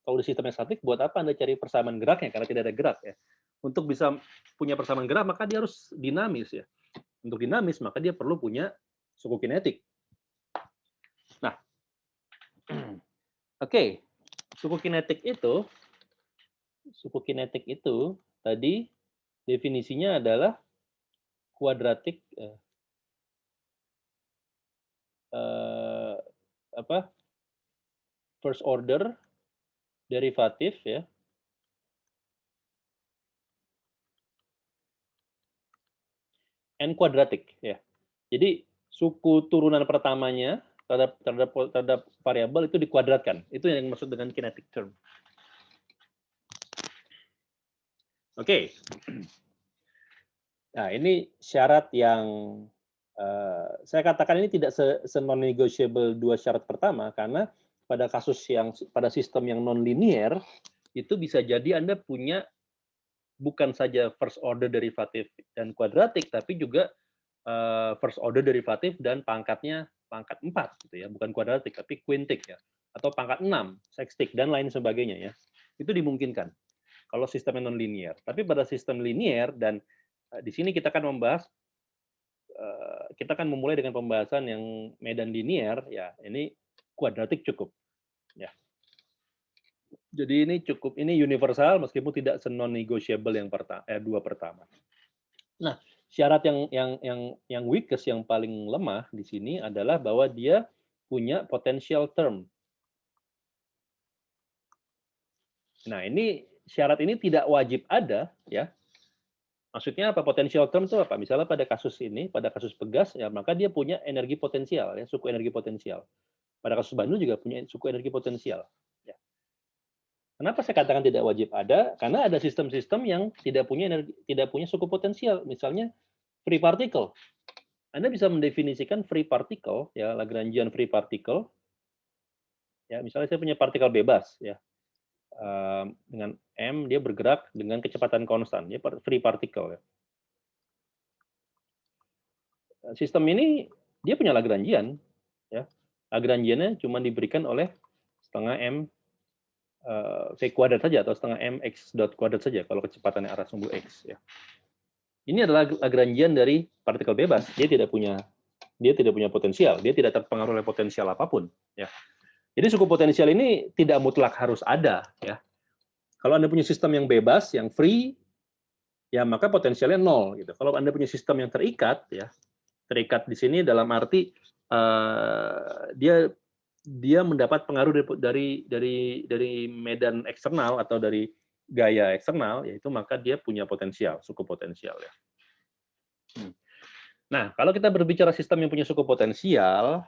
Kalau di sistem yang statik, buat apa Anda cari persamaan geraknya? Karena tidak ada gerak ya. Untuk bisa punya persamaan gerak, maka dia harus dinamis ya. Untuk dinamis, maka dia perlu punya suku kinetik. Nah, oke. Suku kinetik itu tadi definisinya adalah kuadratik first order derivatif ya, n kuadratik ya. Jadi suku turunan pertamanya terhadap variabel itu dikuadratkan. Itu yang dimaksud dengan kinetic term. Oke. Nah, ini syarat yang saya katakan ini tidak non-negotiable dua syarat pertama, karena pada kasus yang pada sistem yang non-linear itu bisa jadi Anda punya bukan saja first order derivatif dan kuadratik, tapi juga first order derivatif dan pangkatnya pangkat 4 gitu ya, bukan kuadratik tapi quintic ya, atau pangkat 6, sextic dan lain sebagainya ya. Itu dimungkinkan kalau sistemnya non-linear. Tapi pada sistem linear, dan di sini kita akan membahas kita akan memulai dengan pembahasan yang medan linear ya, ini kuadratik cukup ya. Jadi ini cukup, ini universal meskipun tidak non-negotiable yang dua pertama. Nah, syarat yang weakest, yang paling lemah di sini adalah bahwa dia punya potential term. Nah, ini syarat ini tidak wajib ada ya. Maksudnya apa? Potential term itu apa? Misalnya pada kasus ini, pada kasus pegas ya, maka dia punya energi potensial ya, suku energi potensial. Pada kasus bandul juga punya suku energi potensial. Ya. Kenapa saya katakan tidak wajib ada? Karena ada sistem-sistem yang tidak punya suku potensial. Misalnya free particle. Anda bisa mendefinisikan free particle, ya Lagrangian free particle. Ya, misalnya saya punya partikel bebas, ya dengan m dia bergerak dengan kecepatan konstan, ya free particle. Ya. Sistem ini dia punya Lagrangian, ya Lagrangiannya cuma diberikan oleh setengah m v kuadrat saja atau setengah m x dot kuadrat saja kalau kecepatannya arah sumbu x. Ya. Ini adalah Lagrangian dari partikel bebas, dia tidak punya potensial, dia tidak terpengaruh oleh potensial apapun. Ya. Jadi suku potensial ini tidak mutlak harus ada, ya. Kalau Anda punya sistem yang bebas, yang free, ya maka potensialnya 0 gitu. Kalau Anda punya sistem yang terikat, ya, terikat di sini dalam arti dia mendapat pengaruh dari medan eksternal atau dari gaya eksternal, yaitu maka dia punya potensial, suku potensial, ya. Nah, kalau kita berbicara sistem yang punya suku potensial,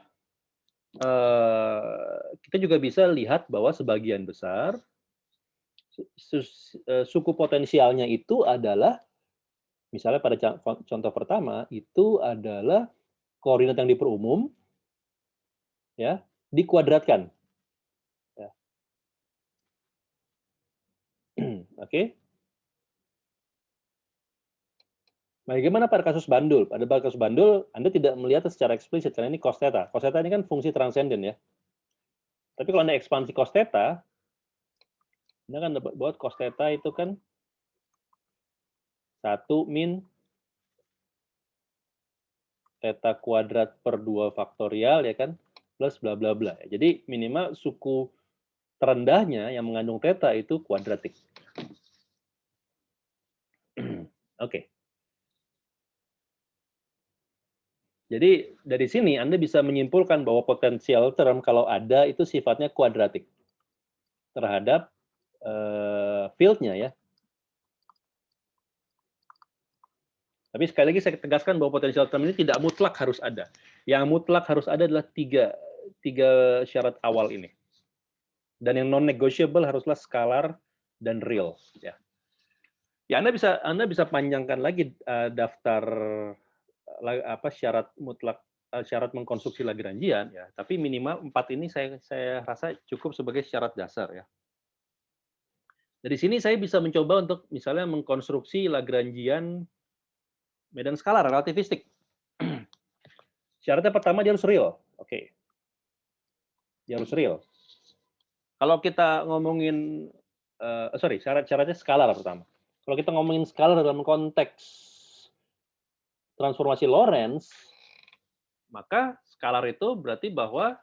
kita juga bisa lihat bahwa sebagian besar suku potensialnya itu adalah, misalnya pada contoh pertama, itu adalah koordinat yang diperumum, ya, dikuadratkan. Ya. Oke. Bagaimana pada kasus bandul? Pada kasus bandul, Anda tidak melihat secara eksplisit, karena ini cos theta. Cos theta ini kan fungsi transenden, ya. Tapi kalau Anda ekspansi cos theta, Anda kan buat cos theta itu kan 1 min theta kuadrat per 2 faktorial, ya kan, plus bla bla bla. Jadi minimal suku terendahnya yang mengandung theta itu kuadratik. Oke. Jadi dari sini Anda bisa menyimpulkan bahwa potensial term kalau ada itu sifatnya kuadratik terhadap field-nya, ya. Tapi sekali lagi saya tegaskan bahwa potensial term ini tidak mutlak harus ada. Yang mutlak harus ada adalah tiga syarat awal ini. Dan yang non-negotiable haruslah skalar dan real, ya. Ya, Anda bisa panjangkan lagi daftar syarat mutlak, syarat mengkonstruksi Lagrangian, ya. Tapi minimal 4 ini saya rasa cukup sebagai syarat dasar, ya. Dari sini saya bisa mencoba untuk misalnya mengkonstruksi Lagrangian medan skalar relativistik. Syaratnya pertama dia harus real. Oke. Dia harus real. Kalau kita ngomongin syaratnya skalar pertama. Kalau kita ngomongin skalar dalam konteks transformasi Lorentz, maka skalar itu berarti bahwa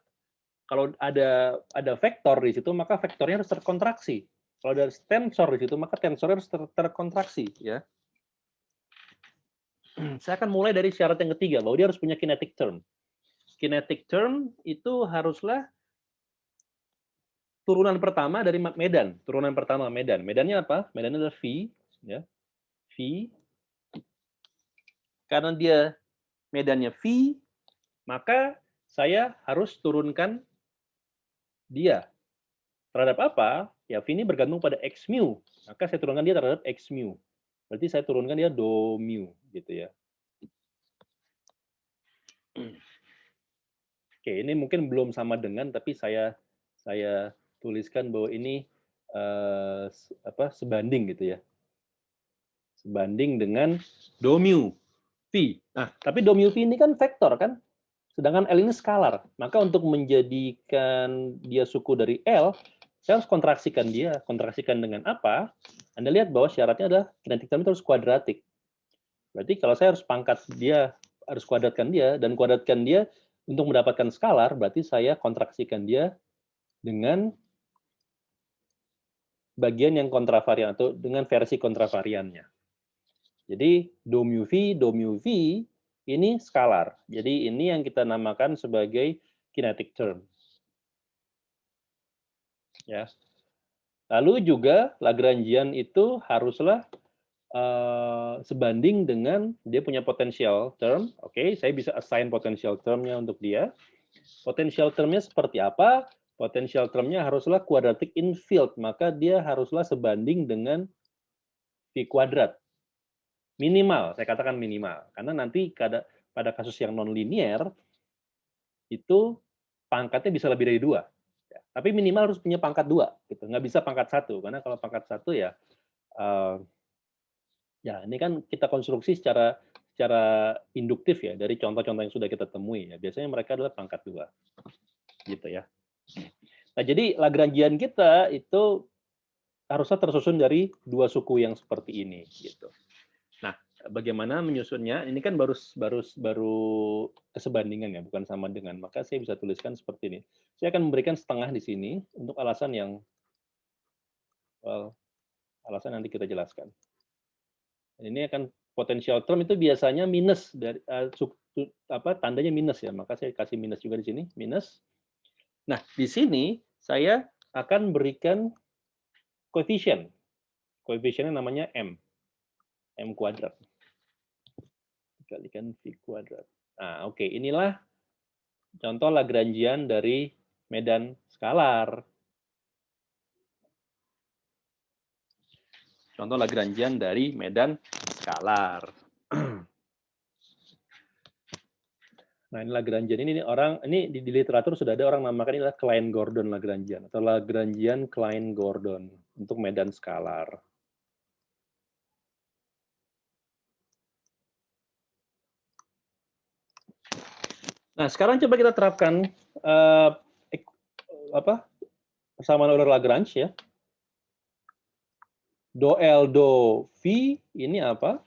kalau ada vektor di situ, maka vektornya harus terkontraksi. Kalau ada tensor di situ, maka tensornya harus terkontraksi, ya. Saya akan mulai dari syarat yang ketiga, bahwa dia harus punya kinetic term. Kinetic term itu haruslah turunan pertama dari medan. Turunan pertama medan. Medannya apa? Medannya adalah V, ya. V. Karena dia medannya V, maka saya harus turunkan dia. Terhadap apa? Ya, V ini bergantung pada X mu. Maka saya turunkan dia terhadap X mu. Berarti saya turunkan dia do mu, gitu, ya. Oke, ini mungkin belum sama dengan, tapi saya tuliskan bahwa ini sebanding, gitu, ya. Sebanding dengan do mu V. Nah, tapi do mu V ini kan vektor, kan? Sedangkan L ini skalar. Maka untuk menjadikan dia suku dari L, saya harus kontraksikan dia. Kontraksikan dengan apa? Anda lihat bahwa syaratnya adalah kinetic term itu harus kuadratik. Berarti kalau saya harus pangkat dia, harus kuadratkan dia, dan kuadratkan dia untuk mendapatkan skalar, berarti saya kontraksikan dia dengan bagian yang kontravarian, atau dengan versi kontravariannya. Jadi, do mu V, ini skalar. Jadi ini yang kita namakan sebagai kinetic term. Ya. Lalu juga Lagrangian itu haruslah sebanding dengan dia punya potential term. Oke, saya bisa assign potential termnya untuk dia. Potential termnya seperti apa? Potential termnya haruslah quadratic in field, maka dia haruslah sebanding dengan V kuadrat. Minimal, saya katakan minimal. Karena nanti pada kasus yang non-linear, itu pangkatnya bisa lebih dari 2. Ya. Tapi minimal harus punya pangkat 2. Gitu. Nggak bisa pangkat 1. Karena kalau pangkat 1 ya, ya ini kan kita konstruksi secara induktif, ya, dari contoh-contoh yang sudah kita temui. Ya. Biasanya mereka adalah pangkat 2. Gitu, ya. Nah, jadi Lagrangian kita itu harusnya tersusun dari 2 suku yang seperti ini. Gitu. Nah, bagaimana menyusunnya. Ini kan baru kesebandingan ya, bukan sama dengan. Maka saya bisa tuliskan seperti ini. Saya akan memberikan setengah di sini untuk alasan yang alasan nanti kita jelaskan. Ini akan potential term itu biasanya minus dari tandanya minus ya, maka saya kasih minus juga di sini, minus. Nah, di sini saya akan berikan koefisien. Koefisiennya namanya M kuadrat. Dikalikan V kuadrat. Nah, oke, inilah contoh Lagrangian dari medan skalar. Contoh Lagrangian dari medan skalar. Nah, ini Lagrangian ini di literatur sudah ada orang namakan inilah Klein-Gordon Lagrangian atau Lagrangian Klein-Gordon untuk medan skalar. Nah, sekarang coba kita terapkan persamaan order Lagrange ya. Do L do V ini apa?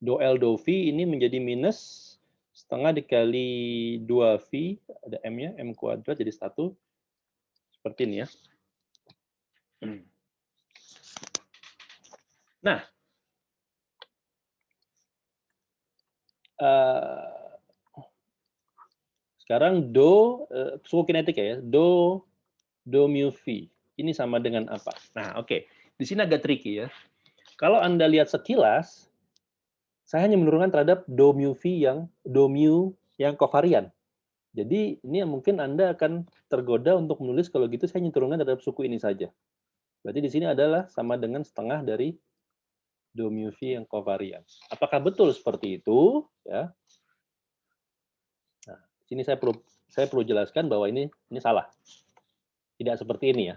Do L do V ini menjadi minus setengah dikali 2V, ada M-nya, M kuadrat jadi 1. Seperti ini ya. Nah, sekarang do, suku kinetik ya, do mu V. Ini sama dengan apa? Nah, oke. Di sini agak tricky ya. Kalau Anda lihat sekilas, saya hanya menurunkan terhadap do mu yang kovarian. Jadi ini mungkin Anda akan tergoda untuk menulis kalau gitu saya hanya turunkan terhadap suku ini saja. Berarti di sini adalah sama dengan setengah dari do mu V yang kovarian. Apakah betul seperti itu? Ya. Nah, sini saya perlu jelaskan bahwa ini salah. Tidak seperti ini ya.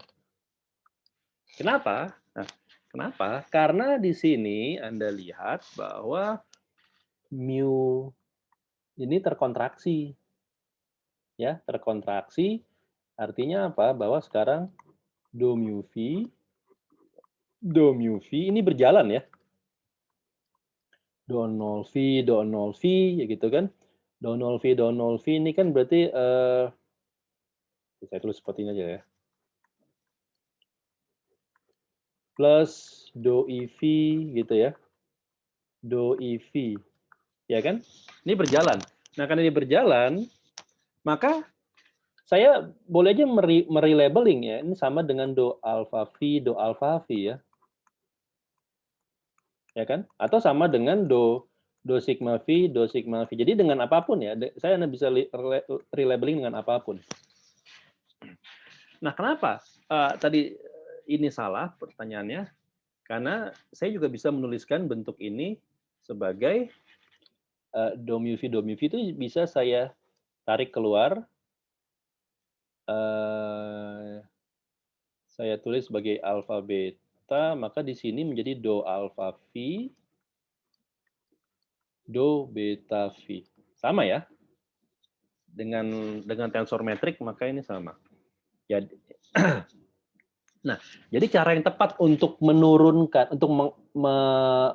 Kenapa? Nah, kenapa? Karena di sini Anda lihat bahwa mu ini terkontraksi. Ya, terkontraksi artinya apa? Bahwa sekarang do mu V ini berjalan ya. Do 0V, do 0V ya gitu kan. Do 0V ini kan berarti saya tulis seperti ini aja ya. Plus do IV gitu ya. Do IV. Ya kan? Ini berjalan. Nah, karena ini berjalan, maka saya boleh aja merelabeling ya. Ini sama dengan do alpha V ya. Ya kan? Atau sama dengan do sigma V. Jadi dengan apapun ya, saya bisa relabeling dengan apapun. Nah, kenapa tadi ini salah pertanyaannya? Karena saya juga bisa menuliskan bentuk ini sebagai do mu V itu bisa saya tarik keluar. Saya tulis sebagai alfa beta, maka di sini menjadi do alfa V, do beta V. Sama ya? Dengan tensor metrik, maka ini sama. Jadi, nah, jadi cara yang tepat untuk menurunkan, untuk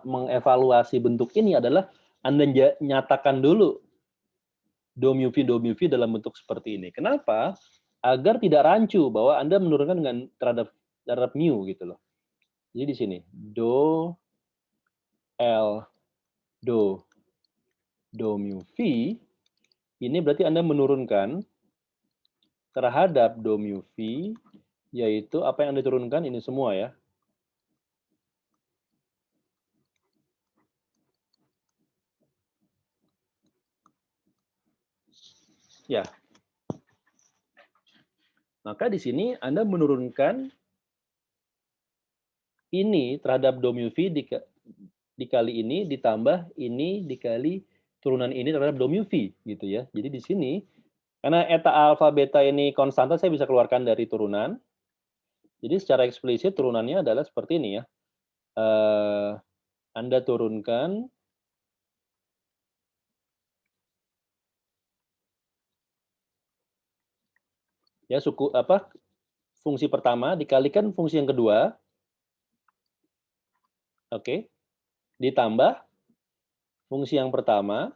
mengevaluasi bentuk ini adalah Anda nyatakan dulu do mu V dalam bentuk seperti ini. Kenapa? Agar tidak rancu bahwa Anda menurunkan dengan terhadap mu gitu loh. Jadi di sini do L do mu V ini berarti Anda menurunkan terhadap do mu V, yaitu apa yang Anda turunkan ini semua ya. Ya. Maka di sini Anda menurunkan ini terhadap do mu V dikali ini ditambah ini dikali turunan ini terhadap do mu V gitu ya. Jadi di sini karena eta alfa beta ini konstanta saya bisa keluarkan dari turunan. Jadi secara eksplisit turunannya adalah seperti ini ya. Anda turunkan ya fungsi pertama dikalikan fungsi yang kedua. Oke. Ditambah fungsi yang pertama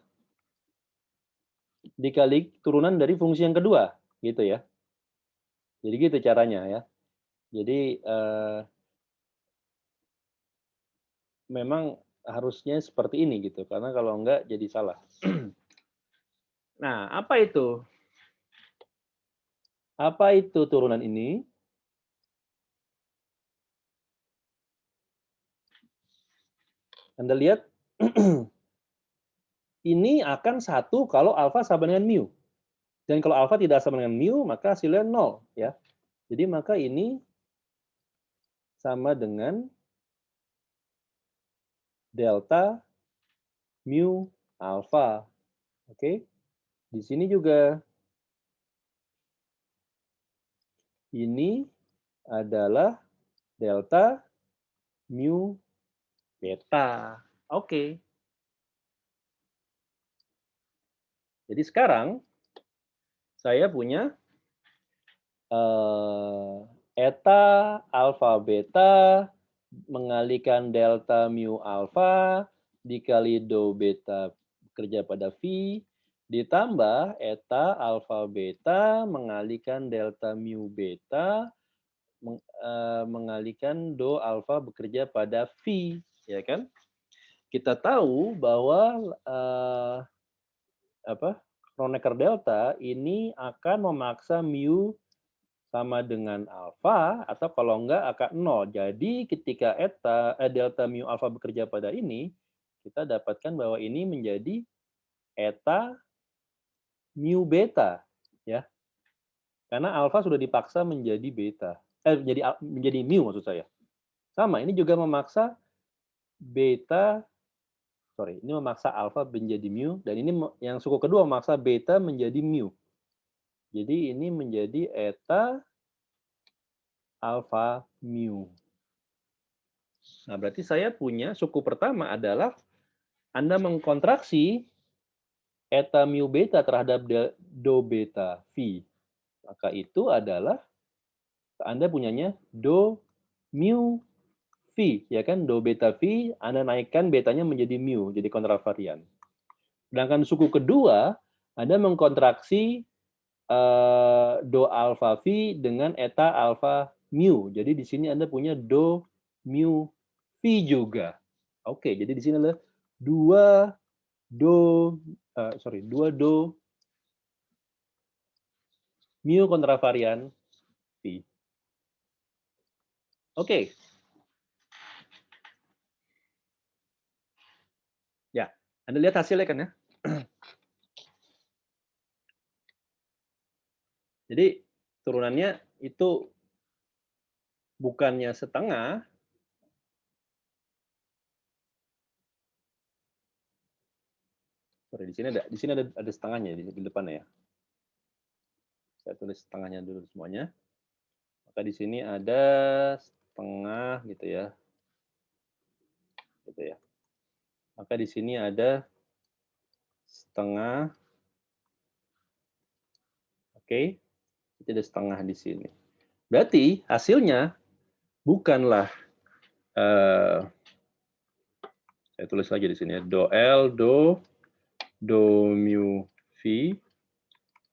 dikali turunan dari fungsi yang kedua, gitu ya. Jadi gitu caranya ya. Jadi memang harusnya seperti ini gitu, karena kalau enggak jadi salah. Nah, apa itu? Apa itu turunan ini? Anda lihat, ini akan satu kalau alfa sama dengan mu. Dan kalau alfa tidak sama dengan mu, maka hasilnya 0. Ya. Jadi maka ini sama dengan delta mu alfa. Oke. Di sini juga ini adalah delta mu beta. Oke. Jadi sekarang saya punya eta alfa beta mengalikan delta mu alfa dikali do beta bekerja pada phi ditambah eta alfa beta mengalikan delta mu beta mengalikan do alfa bekerja pada phi, ya kan? Kita tahu bahwa Kronecker delta ini akan memaksa mu sama dengan alfa atau kalau enggak akan 0. Jadi ketika delta mu alfa bekerja pada ini, kita dapatkan bahwa ini menjadi eta mu beta, ya. Karena alfa sudah dipaksa menjadi beta. Menjadi mu maksud saya. Sama, ini juga memaksa beta, ini memaksa alfa menjadi mu dan ini yang suku kedua memaksa beta menjadi mu. Jadi ini menjadi eta alfa mu. Nah, berarti saya punya suku pertama adalah Anda mengkontraksi eta mu beta terhadap do beta phi. Maka itu adalah Anda punyanya do mu phi, ya kan? Do beta phi, Anda naikkan betanya menjadi mu, jadi kontravarian. Sedangkan suku kedua, Anda mengkontraksi do alfa phi dengan eta alfa mu. Jadi di sini Anda punya do mu phi juga. Oke, jadi di sini adalah dua do mu kontravarian phi. Oke. Ya, Anda lihat hasilnya kan ya? Jadi turunannya itu bukannya setengah, di sini ada setengahnya di depannya ya. Saya tulis setengahnya dulu semuanya. Maka di sini ada setengah gitu ya. Gitu ya. Maka di sini ada setengah. Oke. Itu ada setengah di sini. Berarti hasilnya bukanlah saya tulis lagi di sini ya, do L, do mu phi.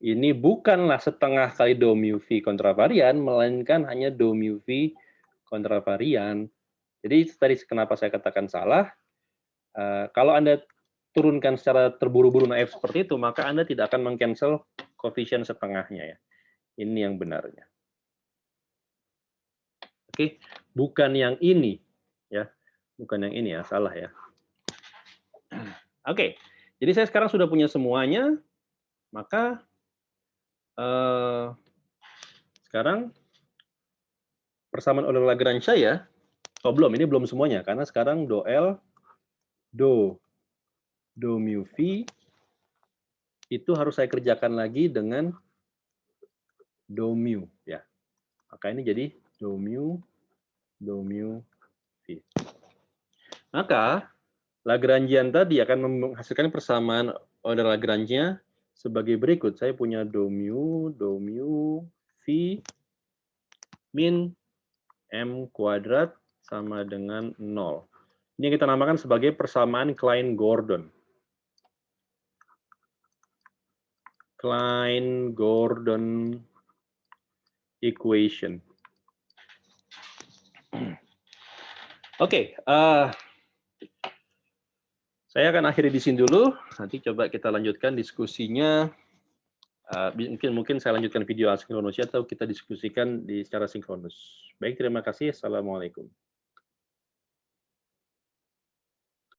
Ini bukanlah setengah kali do mu phi kontravarian, melainkan hanya do mu phi kontravarian. Jadi tadi kenapa saya katakan salah, kalau Anda turunkan secara terburu-buru naif seperti itu, maka Anda tidak akan meng-cancel koefisien setengahnya ya. Ini yang benarnya. Oke, bukan yang ini ya. Bukan yang ini ya, salah ya. Oke. Jadi saya sekarang sudah punya semuanya, maka sekarang persamaan order Lagrange saya, ini belum semuanya karena sekarang do L, do mu phi itu harus saya kerjakan lagi dengan do mu ya. Maka ini jadi do mu phi. Maka Lagrangian tadi akan menghasilkan persamaan order Lagrange-nya sebagai berikut. Saya punya do mu phi min m kuadrat sama dengan 0. Ini yang kita namakan sebagai persamaan Klein-Gordon. Klein-Gordon equation. Oke, saya akan akhiri di sini dulu. Nanti coba kita lanjutkan diskusinya. Mungkin saya lanjutkan video asinkronus atau kita diskusikan secara sinkronus. Baik, terima kasih. Assalamualaikum.